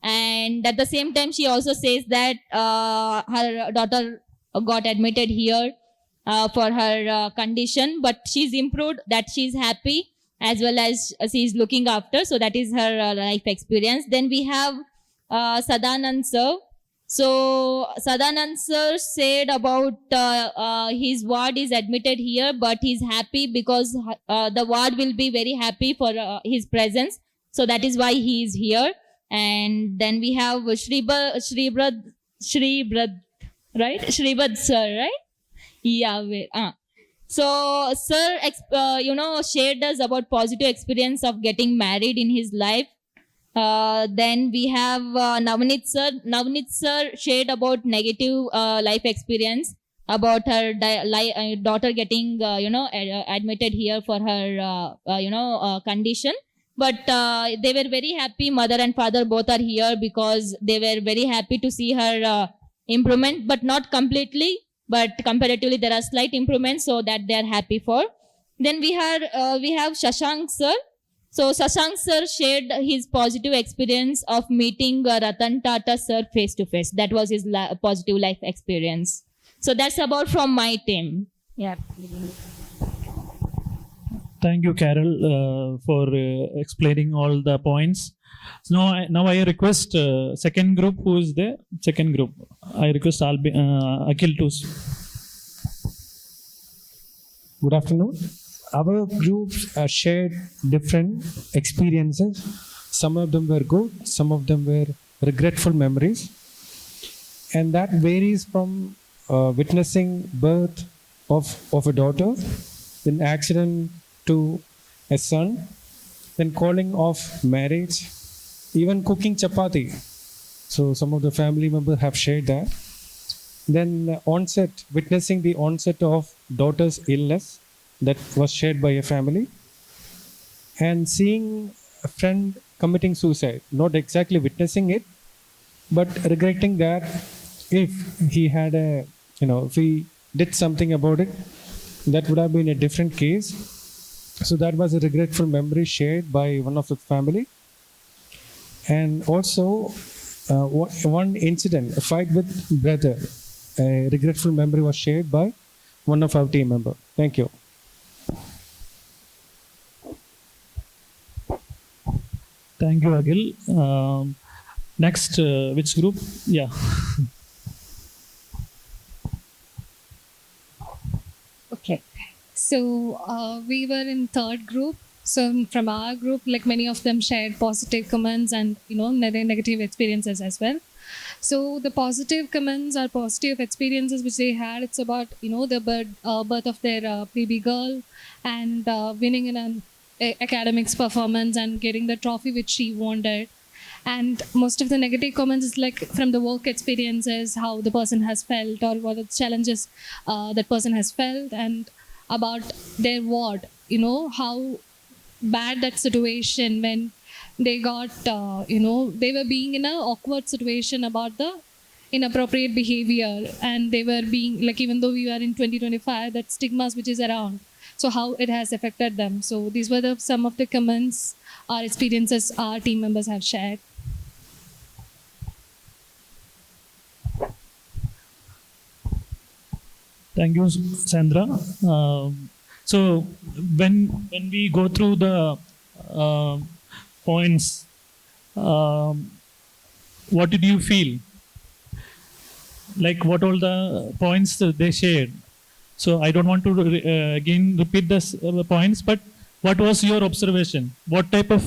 And at the same time, she also says that her daughter got admitted here for her condition, but she's improved, that she's happy as well as she's looking after. So that is her life experience. Then we have Sadanand sir. So Sadanand sir said about his ward is admitted here, but he's happy because the ward will be very happy for his presence. So that is why he is here. And then we have Shribrad, right? Shribad sir, right? Yeah. So sir, shared us about positive experience of getting married in his life. Then we have Navneet sir. Navneet sir shared about negative life experience about her daughter getting admitted here for her condition. but they were very happy. Mother and father both are here because they were very happy to see her improvement, but not completely. But comparatively, there are slight improvements, so that they are happy for. Then we have Shashank sir. So Shashank sir shared his positive experience of meeting Ratan Tata sir face to face. That was his positive life experience. So that's about from my team. Yeah. Thank you, Carol, for explaining all the points. So now I request second group. Who is there? Second group. I request Akhil to. Good afternoon. Our groups shared different experiences. Some of them were good, some of them were regretful memories. And that varies from witnessing birth of a daughter, then accident to a son, then calling off marriage, even cooking chapati. So some of the family members have shared that. Then witnessing the onset of daughter's illness that was shared by a family, and seeing a friend committing suicide, not exactly witnessing it, but regretting that if he had if he did something about it, that would have been a different case. So that was a regretful memory shared by one of the family. And also one incident, a fight with brother, a regretful memory was shared by one of our team member. Thank you. Thank you, Akhil. Next, which group? Yeah. Okay. So we were in third group. So from our group, like many of them shared positive comments and negative experiences as well. So the positive comments or positive experiences which they had, it's about the birth of their baby girl and winning in an academics performance and getting the trophy which she wanted. And most of the negative comments is like from the work experiences, how the person has felt or what the challenges that person has felt, and about their ward, how bad that situation when they got, they were being in an awkward situation about the inappropriate behavior, and they were being like, even though we are in 2025, that stigmas which is around, so how it has affected them. So these were some of the comments or experiences our team members have shared. Thank you, Sandra. So when we go through the points, what did you feel? Like what all the points they shared? So I don't want to again repeat the points, but what was your observation? What type of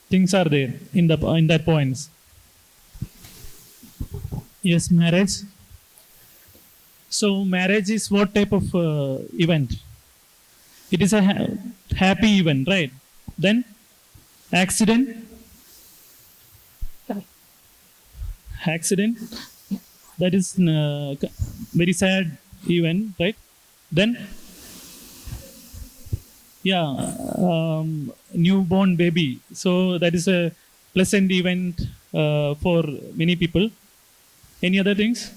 things are there in that points? Yes, marriage. So marriage is what type of event? It is a happy event, right? Then accident. Accident. That is very sad event, right? Then newborn baby. So that is a pleasant event for many people. Any other things?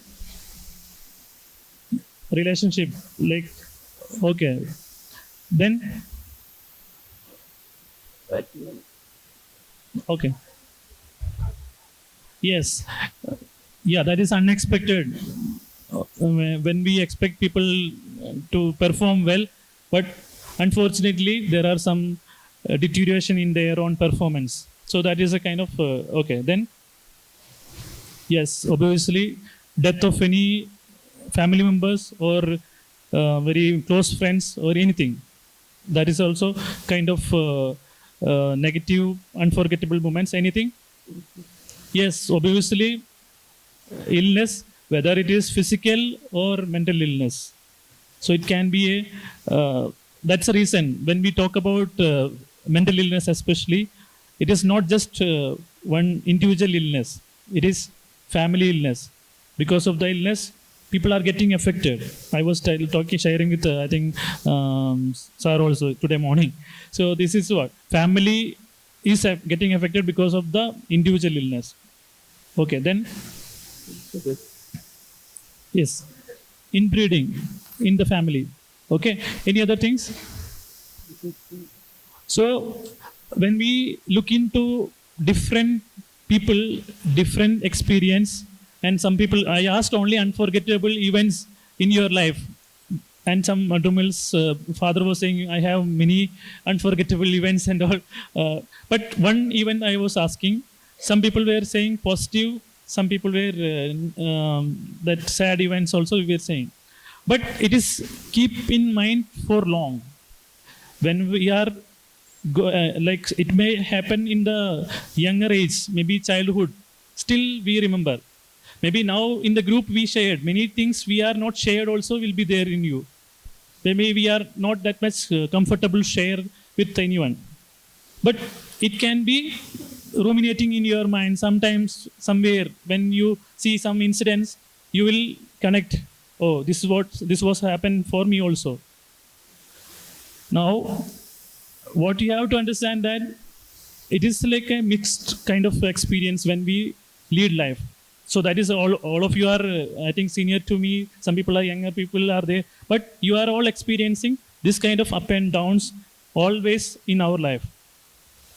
Relationship, like, okay. Then, okay. Yes. Yeah, that is unexpected. When we expect people to perform well, but unfortunately, there are some deterioration in their own performance. So that is a kind of, okay. Then, yes, obviously, death of any family members or very close friends or anything. That is also kind of negative, unforgettable moments. Anything? Yes, obviously, illness, whether it is physical or mental illness. So it can be that's the reason when we talk about mental illness, especially, it is not just one individual illness. It is family illness. Because of the illness, people are getting affected. I was sharing with I think sir also today morning. So this is what family is getting affected because of the individual illness. Okay, then yes, inbreeding in the family. Okay, any other things? So when we look into different people, different experience, and some people, I asked only unforgettable events in your life. And some Madhumil's father was saying, I have many unforgettable events and all. But one event I was asking, some people were saying positive, some people were that sad events also we were saying. But it is keep in mind for long. When we are like it may happen in the younger age, maybe childhood, still we remember. Maybe now in the group we shared many things we are not shared also will be there in you. Maybe we are not that much comfortable share with anyone, but it can be ruminating in your mind sometimes somewhere when you see some incidents you will connect, oh, this is what this was happened for me also. Now what you have to understand that it is like a mixed kind of experience when we lead life. So that is all of you are I think senior to me, some people are younger people are there, but you are all experiencing this kind of up and downs always in our life.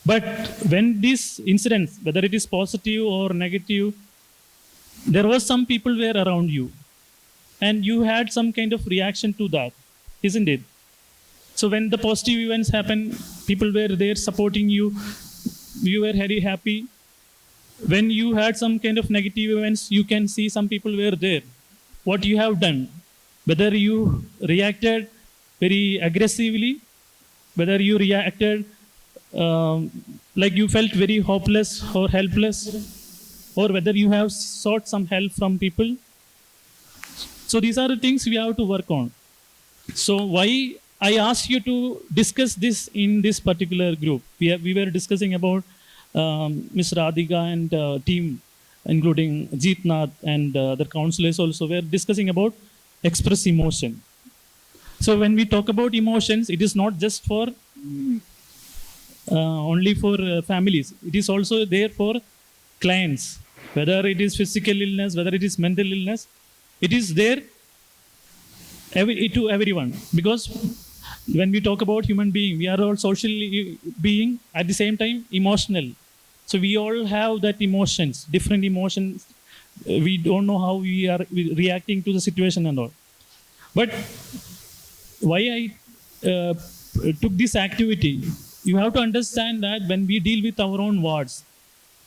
But when these incidents, whether it is positive or negative, there was some people were around you and you had some kind of reaction to that, isn't it? So when the positive events happen, people were there supporting you, you were very happy. When you had some kind of negative events, you can see some people were there. What you have done, whether you reacted very aggressively, whether you reacted like you felt very hopeless or helpless, or whether you have sought some help from people. So these are the things we have to work on. So why I asked you to discuss this in this particular group. We were discussing about Ms. Radhika and team, including Jeet Nath and the counselors also were discussing about express emotion. So when we talk about emotions, it is not just for only for families. It is also there for clients, whether it is physical illness, whether it is mental illness. It is there to everyone, because when we talk about human being, we are all social being at the same time emotional. So we all have that emotions, different emotions. We don't know how we are reacting to the situation and all. But why I took this activity, you have to understand that when we deal with our own wards,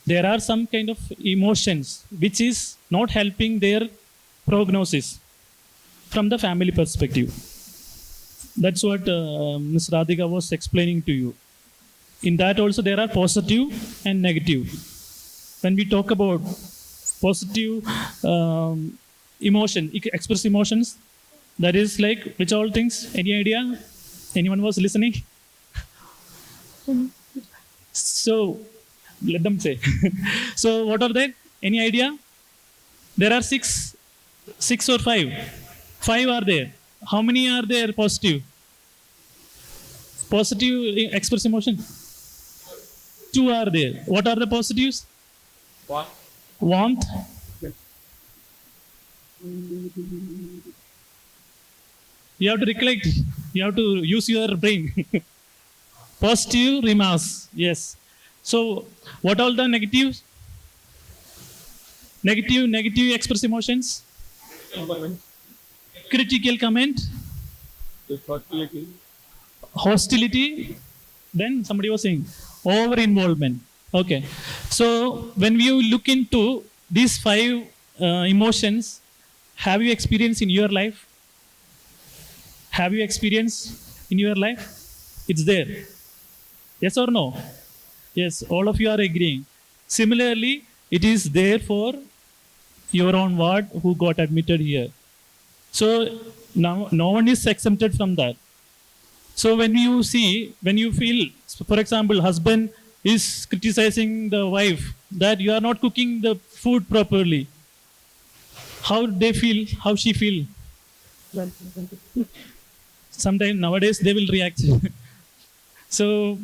there are some kind of emotions which is not helping their prognosis from the family perspective. That's what Ms. Radhika was explaining to you. In that also there are positive and negative. When we talk about positive emotion, express emotions, that is like which all things? Any idea? Anyone was listening? So let them say. So what are they? Any idea? There are six or five. Five are there. How many are there positive? Positive express emotion? Two are there. What are the positives? Warmth. You have to recollect. You have to use your brain. Positive remarks. Yes. So what are the negatives? Negative express emotions. Critical comment. Hostility. Then somebody was saying over involvement. Okay. So when you look into these five emotions, have you experienced in your life? Have you experienced in your life? It's there. Yes or no? Yes, all of you are agreeing. Similarly, it is there for your own ward who got admitted here. So now no one is exempted from that. So when you feel, for example, husband is criticizing the wife that you are not cooking the food properly. how they feel, how she feel. Sometimes nowadays they will react. So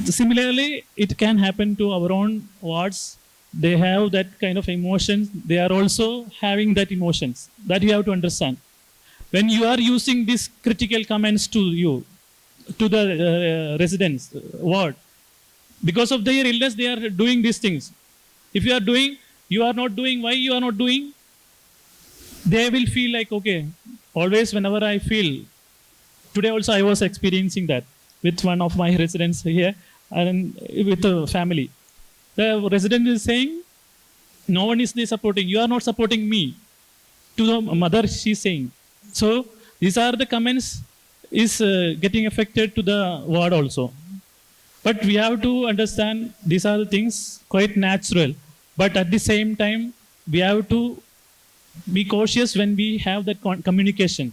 similarly it can happen to our own words. They have that kind of emotions, they are also having that emotions, that you have to understand. When you are using these critical comments to you, to the residents ward, because of their illness they are doing these things. If you are doing, you are not doing, why you are not doing, they will feel like, okay, always whenever I feel. Today also I was experiencing that with one of my residents here, and with a family. The resident is saying, no one is there supporting, you are not supporting me. To the mother she's saying. So these are the comments is getting affected to the ward also. But we have to understand these are the things quite natural, but at the same time we have to be cautious when we have that communication.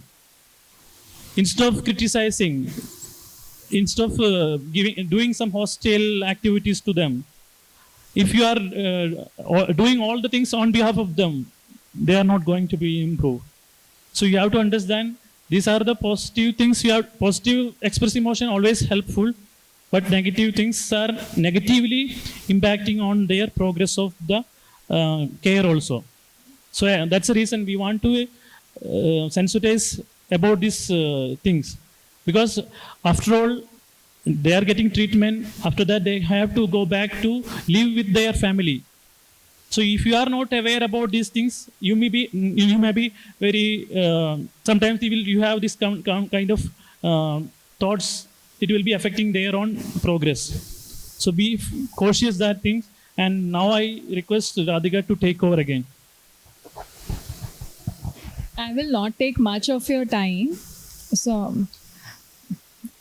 Instead of criticizing, instead of doing some hostile activities to them, if you are doing all the things on behalf of them, they are not going to be improved. So you have to understand these are the positive things. You have positive express emotion always helpful, but negative things are negatively impacting on their progress of the care also. So that's the reason we want to sensitize about these things, because after all they are getting treatment. After that they have to go back to live with their family. So if you are not aware about these things, you may be very sometimes you have this kind of thoughts. It will be affecting their own progress. So be cautious that things. And now I request Radhika to take over again. I will not take much of your time. So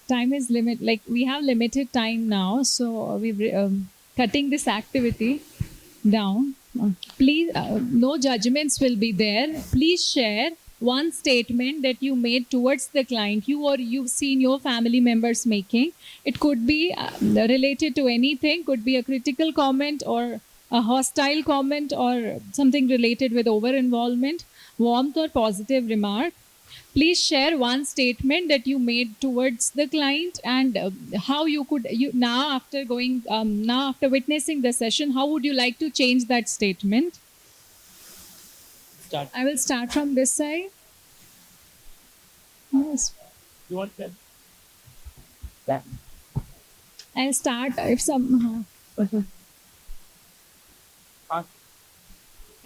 time is limit. Like we have limited time now, so we're cutting this activity down. Please, no judgments will be there. Please share one statement that you made towards the client, you or you've seen your family members making. It could be related to anything, could be a critical comment or a hostile comment or something related with over involvement, warmth or positive remark. Please share one statement that you made towards the client, and how you could, you now after going now after witnessing the session, how would you like to change that statement? Start. I will start from this side. Yes. You want that? I'll start if some.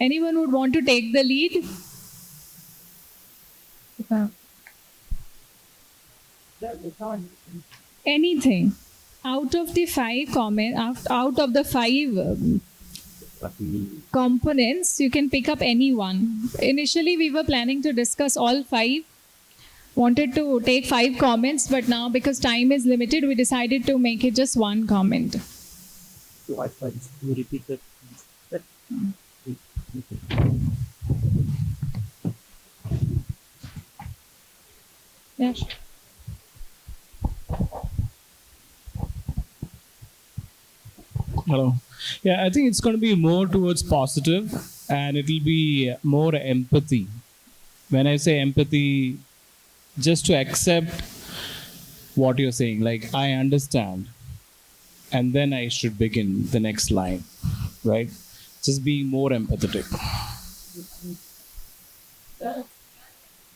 Anyone would want to take the lead? Anything. Out of the five out of the five components, you can pick up any one. Initially, we were planning to discuss all five. Wanted to take 5 comments, but now because time is limited, we decided to make it just one comment. You repeat that. Yes. Hello. Yeah, I think it's going to be more towards positive, and it'll be more empathy. When I say empathy, just to accept what you're saying, like I understand, and then I should begin the next line, right? Just be more empathetic.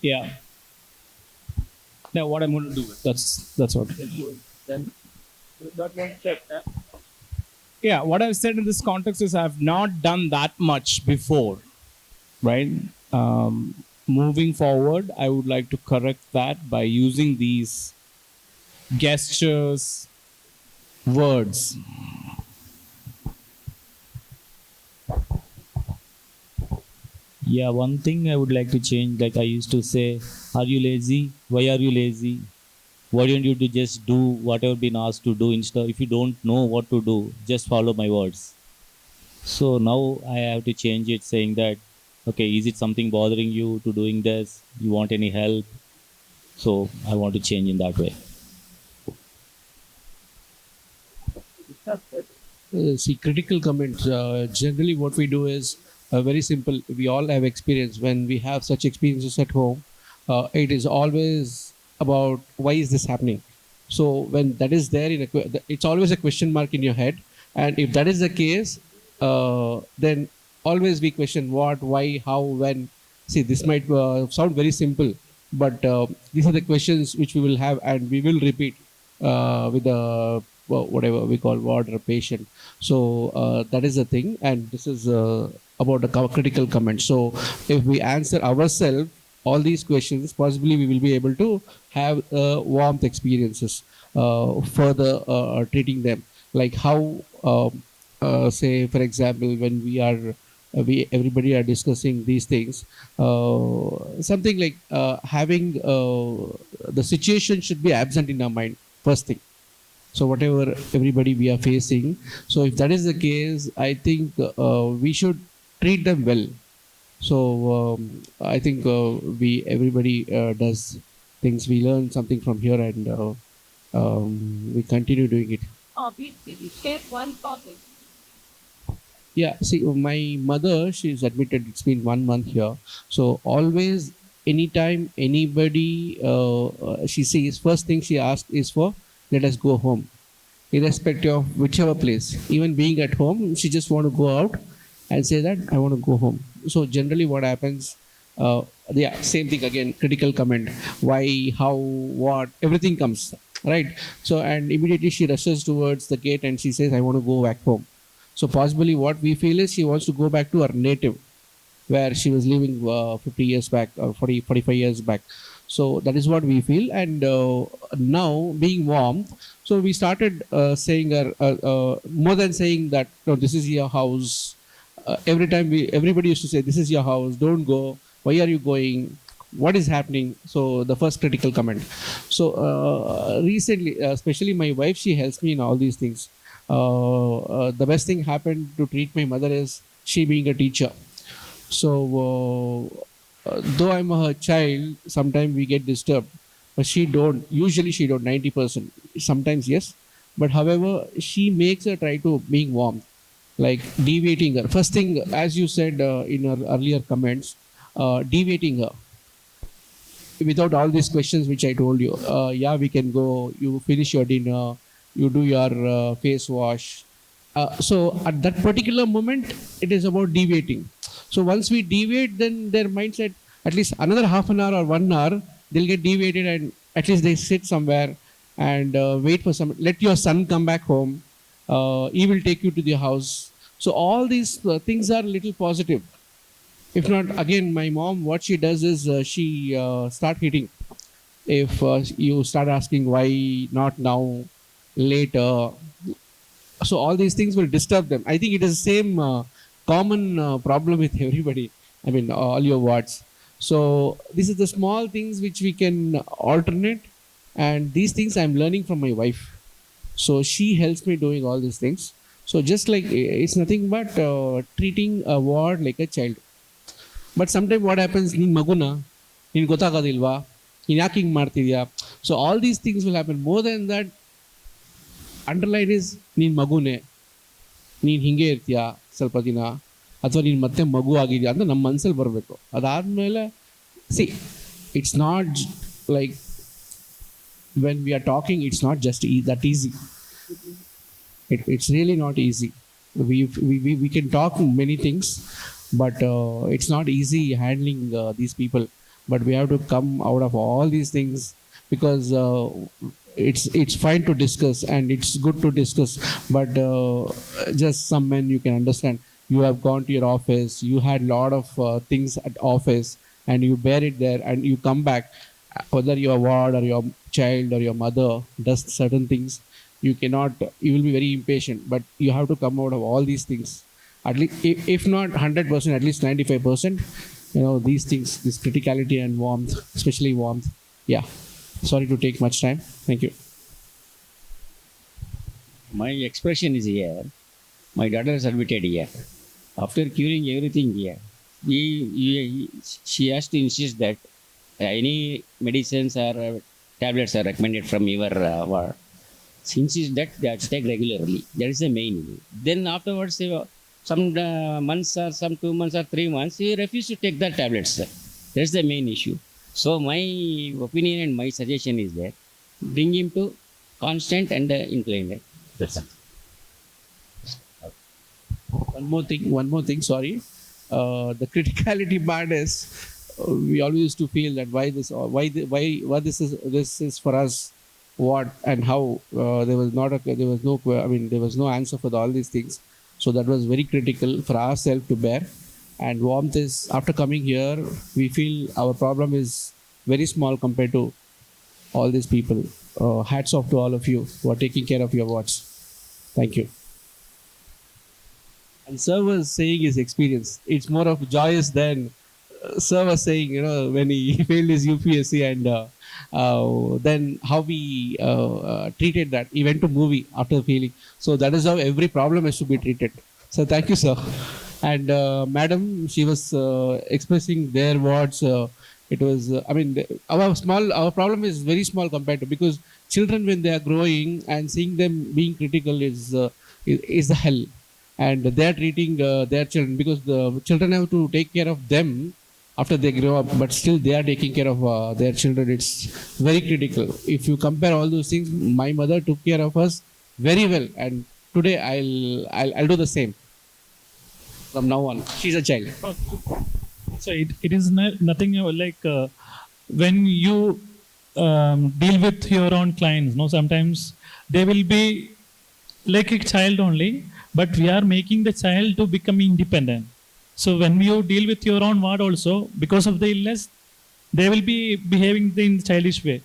Yeah. Now, what I'm going to do, that's what. Yeah, what I've said in this context is I've not done that much before, right? Moving forward, I would like to correct that by using these gestures, words. Yeah, one thing I would like to change, like I used to say, are you lazy? Why are you lazy? Why don't you just do whatever been asked to do instead? If you don't know what to do, just follow my words. So now I have to change it, saying that, okay, is it something bothering you to doing this? You want any help? So I want to change in that way. See, critical comments. Generally, what we do is very simple. We all have experience. When we have such experiences at home, it is always about why is this happening. So when that is there it's always a question mark in your head. And if that is the case, then always we question what, why, how, when. See, this might sound very simple, but these are the questions which we will have, and we will repeat with the whatever we call ward or patient. So that is the thing, and this is about the critical comment. So if we answer ourselves all these questions, possibly we will be able to have warmth experiences further treating them. Like how, say, for example, when we are we everybody are discussing these things, something like having the situation should be absent in our mind first thing. So whatever everybody we are facing, so if that is the case, I think we should treat them well. So I think we everybody does things, we learn something from here, and we continue doing it. Share one topic. Yeah, see, my mother, she's admitted, it's been 1 month here. So always, anytime anybody she sees, first thing she asks is for, let us go home, irrespective of whichever place. Even being at home, she just want to go out and say that I want to go home. So generally what happens, yeah, same thing again, critical comment, why, how, what, everything comes, right? So and immediately she rushes towards the gate and she says, I want to go back home. So possibly what we feel is she wants to go back to her native, where she was living 50 years back or 40, 45 years back. So that is what we feel. And now being warm, so we started saying more than saying that, no, this is your house. Every time everybody used to say, this is your house, don't go, why are you going, what is happening? So the first critical comment. So recently, especially my wife, she helps me in all these things. The best thing happened to treat my mother is she being a teacher. So though I'm her child, sometimes we get disturbed, but she don't. Usually she don't. 90%. Sometimes yes, but however, she makes her try to being warm, like deviating her. First thing, as you said in her earlier comments, deviating her without all these questions which I told you. Yeah, we can go. You finish your dinner. You do your face wash. So at that particular moment, it is about deviating. So once we deviate, then their mindset, at least another half an hour or 1 hour, they'll get deviated, and at least they sit somewhere and wait for some. Let your son come back home. He will take you to the house. So all these things are little positive. If not, again, my mom, what she does is she start hitting. If you start asking why not now, later, so all these things will disturb them. I think it is the same common problem with everybody. I mean, all your words. So this is the small things which we can alternate, and these things I'm learning from my wife. So she helps me doing all these things. So just like it's nothing but treating a ward like a child. But sometimes what happens, ನೀನ್ ಮಗುನ ನೀನ್ ಗೊತ್ತಾಗೋದಿಲ್ವಾ, ನೀನ್ ಯಾಕೆ ಹಿಂಗೆ ಮಾಡ್ತಿದ್ಯಾ? So all these things will happen. More than that, underline is, ನೀನು ಮಗುನೇ, ನೀನು ಹಿಂಗೆ ಇರ್ತೀಯಾ ಸ್ವಲ್ಪ ದಿನ, ಅಥವಾ ನೀನು ಮತ್ತೆ ಮಗು ಆಗಿದೆಯಾ ಅಂತ ನಮ್ಮ ಮನಸ್ಸಲ್ಲಿ ಬರಬೇಕು. ಅದಾದಮೇಲೆ C, it's not like when we are talking, it's not just that easy. It's really not easy. We can talk many things, but it's not easy handling these people. But we have to come out of all these things, because it's fine to discuss and it's good to discuss, but just some men, you can understand, you have gone to your office, you had a lot of things at office, and you bear it there, and you come back, whether your ward or your child or your mother does certain things, you cannot, you will be very impatient, but you have to come out of all these things, at least if not 100%, at least 95%. These things, this criticality and warmth, especially warmth. Yeah, sorry to take much time. Thank you. My expression is here. My daughter is admitted here. After curing everything here, she has to insist that any medicines or tablets are recommended from your ward. She insists that they have to take regularly. That is the main. Then afterwards, some months or some 2 months or 3 months, he refused to take the tablets. That's the main issue. So my opinion and my suggestion is that bring him to constant and inclined. That's all. One more thing, sorry. The criticality part is we always used to feel that why this or why this is for us, what and how. There was not a there was no I mean there was no answer for all these things. So that was very critical for ourselves to bear. And warmth is, after coming here, we feel our problem is very small compared to all these people. Hats off to all of you who are taking care of your wards. Thank you. And sir was saying his experience. It's more of joyous than sir was saying, when he failed his UPSC and then how we treated that. He went to movie after failing. So that is how every problem has to be treated. So thank you, sir. And madam, she was expressing their words. It was, our problem is very small compared to, because children when they are growing and seeing them being critical is the hell. And they are treating their children, because the children have to take care of them after they grow up, but still they are taking care of their children. It's very critical. If you compare all those things, my mother took care of us very well, and today I'll do the same from now on. She's a child. So it is nothing like when you deal with your own clients. No, sometimes they will be like a child only, but we are making the child to become independent. So when you deal with your own ward also, because of the illness, they will be behaving in childish way.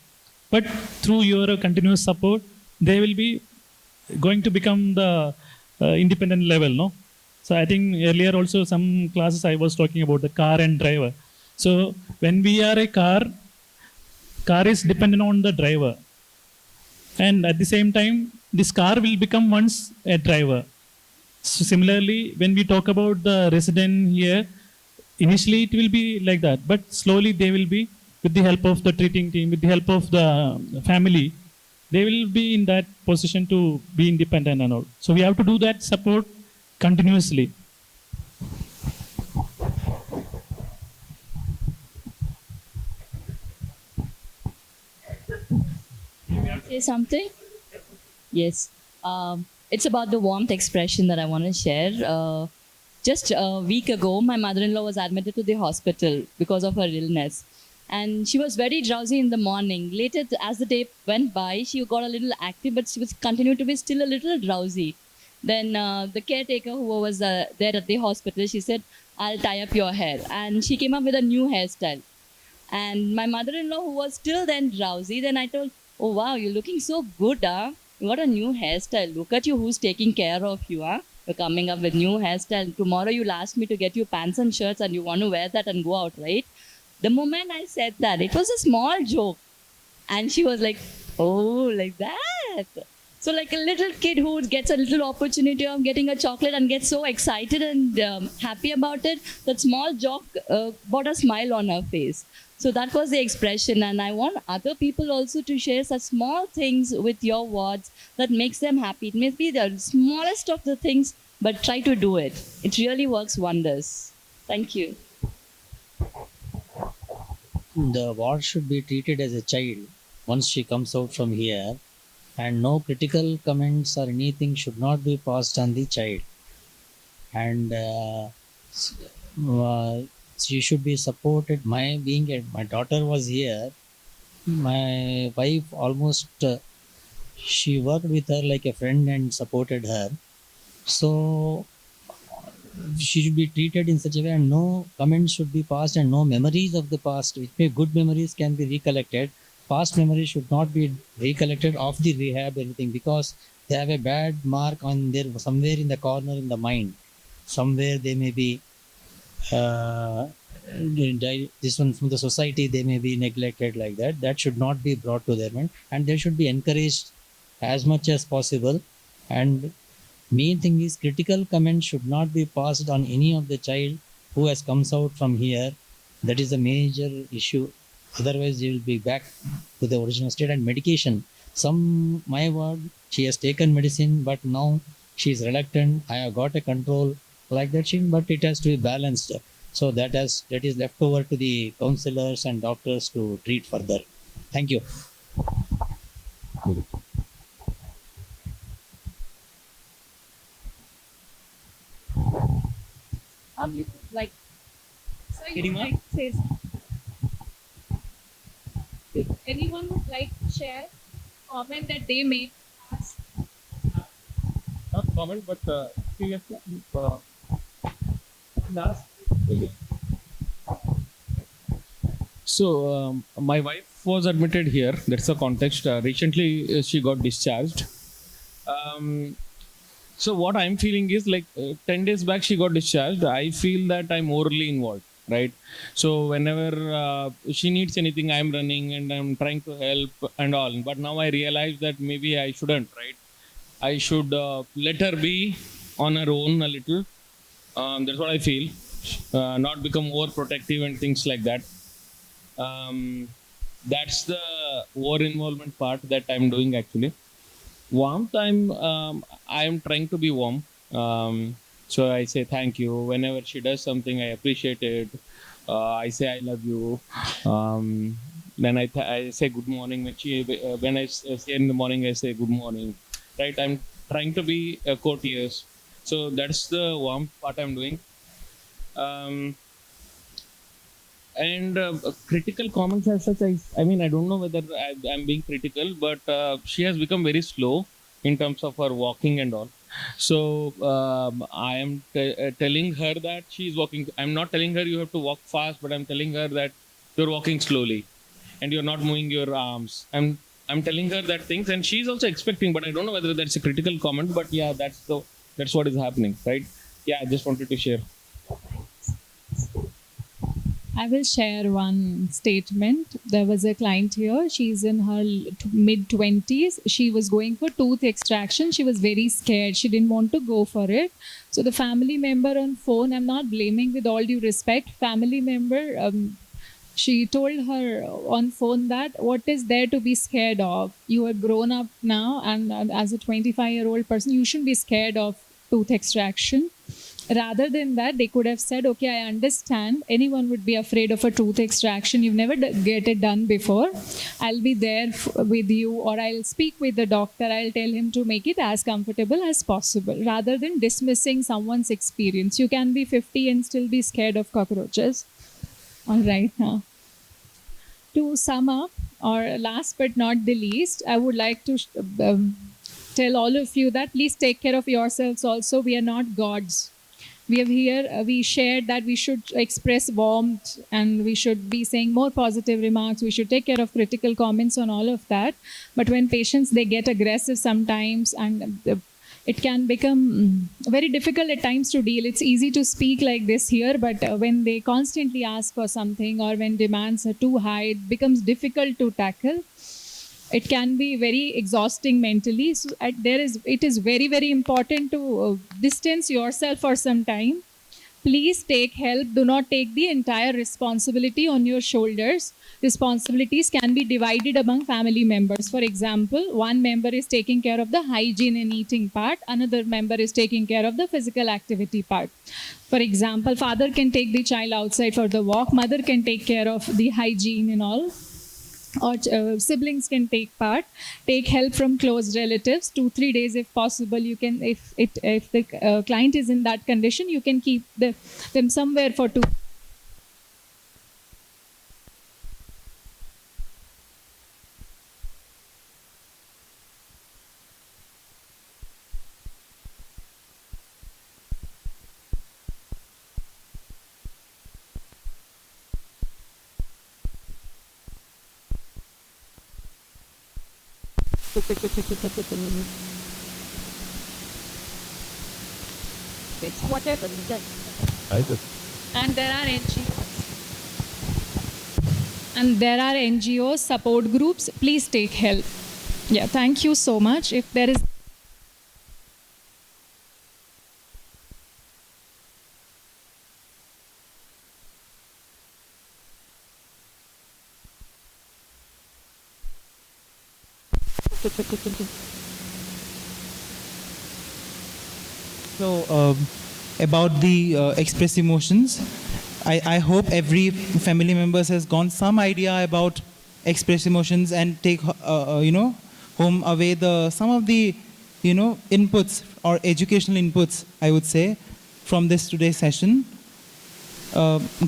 But through your continuous support, they will be going to become the independent level. No. So I think earlier also some classes I was talking about the car and driver. So when we are a car is dependent on the driver. And at the same time, this car will become once a driver. So similarly, when we talk about the resident here, initially it will be like that, but slowly they will be, with the help of the treating team, with the help of the family, they will be in that position to be independent and all. So we have to do that support continuously. Say something? Yes. It's about the warmth expression that I want to share. Just a week ago, my mother-in-law was admitted to the hospital because of her illness. And she was very drowsy in the morning. Later, as the day went by, she got a little active, but she was continued to be still a little drowsy. Then the caretaker who was there at the hospital, she said, "I'll tie up your hair." And she came up with a new hairstyle. And my mother-in-law, who was still then drowsy, then I told, "Oh, wow, you're looking so good, huh? You got a new hairstyle. Look at you, who's taking care of you, huh? You're coming up with new hairstyle. Tomorrow you'll ask me to get you pants and shirts and you want to wear that and go out, right?" The moment I said that, it was a small joke. And she was like, "Oh, like that." So like a little kid who gets a little opportunity of getting a chocolate and gets so excited and happy about it, that small joke brought a smile on her face. So that was the expression. And I want other people also to share such small things with your wards that makes them happy. It may be the smallest of the things, but try to do it. It really works wonders. Thank you. The ward should be treated as a child once she comes out from here, and no critical comments or anything should not be passed on the child. And she should be supported. My daughter was here. My wife almost she worked with her like a friend and supported her. So she should be treated in such a way, and no comments should be passed, and no memories of the past. Which may good memories can be recollected. Past memories should not be recollected of the rehab or anything, because they have a bad mark on their somewhere in the corner in the mind. Somewhere they may be this one from the society, they may be neglected like that. That should not be brought to their mind, and they should be encouraged as much as possible. And main thing is critical comments should not be passed on any of the child who has comes out from here. That is a major issue. Otherwise, they will be back to the original state. And medication. My ward, she has taken medicine, but now she is reluctant. I have got a control. like that thing, but it has to be balanced. So that is left over to the counselors and doctors to treat further. Thank you. Like, So you would like to say anyone would like to share comment that they made us? Not comment, but seriously, last. So my wife was admitted here. That's the context. Recently, she got discharged. Um, so what I'm feeling is like 10 days back she got discharged. I feel that I'm morally involved, right? So whenever she needs anything, I'm running and I'm trying to help and all. But now I realize that maybe I shouldn't, right? I should let her be on her own a little. That's what I feel. Not become overprotective and things like that. That's the over involvement part that I'm doing actually. Warmth, I'm trying to be warm. So I say thank you whenever she does something. I appreciate it. I say I love you. Then I say good morning when say in the morning I say good morning. Right, I'm trying to be courteous. So that's the warmth part I'm doing. And critical comments as such, I mean, I don't know whether I'm being critical, but she has become very slow in terms of her walking and all. So I am telling her that she's walking. I'm not telling her you have to walk fast, but I'm telling her that you're walking slowly and you're not moving your arms. I'm telling her that things, and she's also expecting, but I don't know whether that's a critical comment. But yeah, that's what is happening, right? Yeah, I just wanted to share. I will share one statement. There was a client here. She's in her mid 20s. She was going for tooth extraction. She was very scared. She didn't want to go for it. So the family member on phone, I'm not blaming with all due respect, family member, she told her on phone that what is there to be scared of? You are grown up now, and as a 25-year-old person, you shouldn't be scared of tooth extraction. Rather than that, they could have said, okay, I understand anyone would be afraid of a tooth extraction. You've never get it done before. I'll be there with you, or I'll speak with the doctor. I'll tell him to make it as comfortable as possible, rather than dismissing someone's experience. You can be 50 and still be scared of cockroaches. All right, now. To sum up, or last but not the least, I would like to tell all of you that please take care of yourselves also. We are not gods. We have here, we shared that we should express warmth and we should be saying more positive remarks. We should take care of critical comments on all of that. But when patients, they get aggressive sometimes, and it can become very difficult at times to deal. It's easy to speak like this here, but when they constantly ask for something or when demands are too high, it becomes difficult to tackle. It can be very exhausting mentally. So it is very, very important to distance yourself for some time. Please take help. Do not take the entire responsibility on your shoulders. Responsibilities can be divided among family members. For example, one member is taking care of the hygiene and eating part, another member is taking care of the physical activity part. For example, father can take the child outside for the walk, mother can take care of the hygiene and all, or siblings can take help from close relatives 2-3 days if possible. You can, if the client is in that condition, you can keep them somewhere for 2. And there are NGOs, support groups. Please take help. Yeah, thank you so much. If there is So about the express emotions. I hope every family members has gone some idea about express emotions and take home away the some of the inputs or educational inputs, I would say, from this today's session.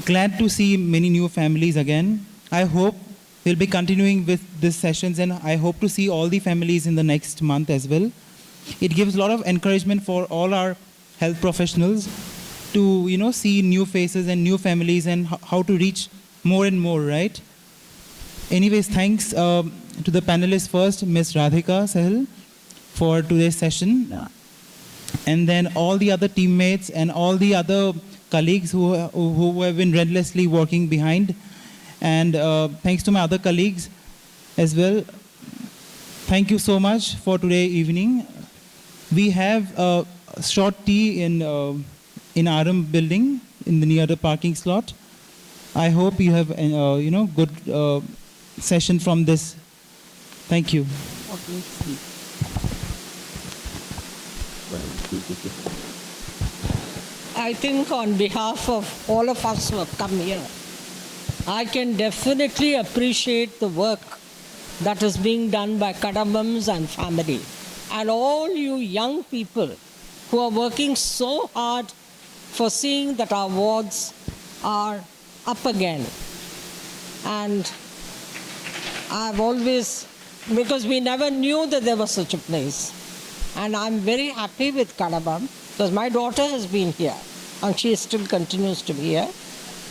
Glad to see many new families again. I hope we'll be continuing with these sessions, and I hope to see all the families in the next month as well. It gives a lot of encouragement for all our health professionals to see new faces and new families and how to reach more and more, right? Anyways, thanks to the panelists first, Ms. Radhika Sahil, for today's session, and then all the other teammates and all the other colleagues who have been relentlessly working behind, and thanks to my other colleagues as well. Thank you so much for today evening. We have a short tea in Aram building in the near the parking slot. I hope you have good session from this. Thank you. I think on behalf of all of us who have come here, I can definitely appreciate the work that is being done by Kadambams and family, and all you young people who are working so hard for seeing that our wards are up again. And I've always, because we never knew that there was such a place. And I'm very happy with Kadambam because my daughter has been here and she still continues to be here.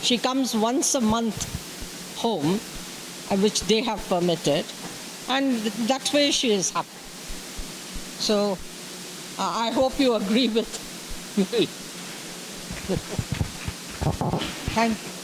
She comes once a month home, which they have permitted, and that's where she is happy. So I hope you agree with me. Thank you.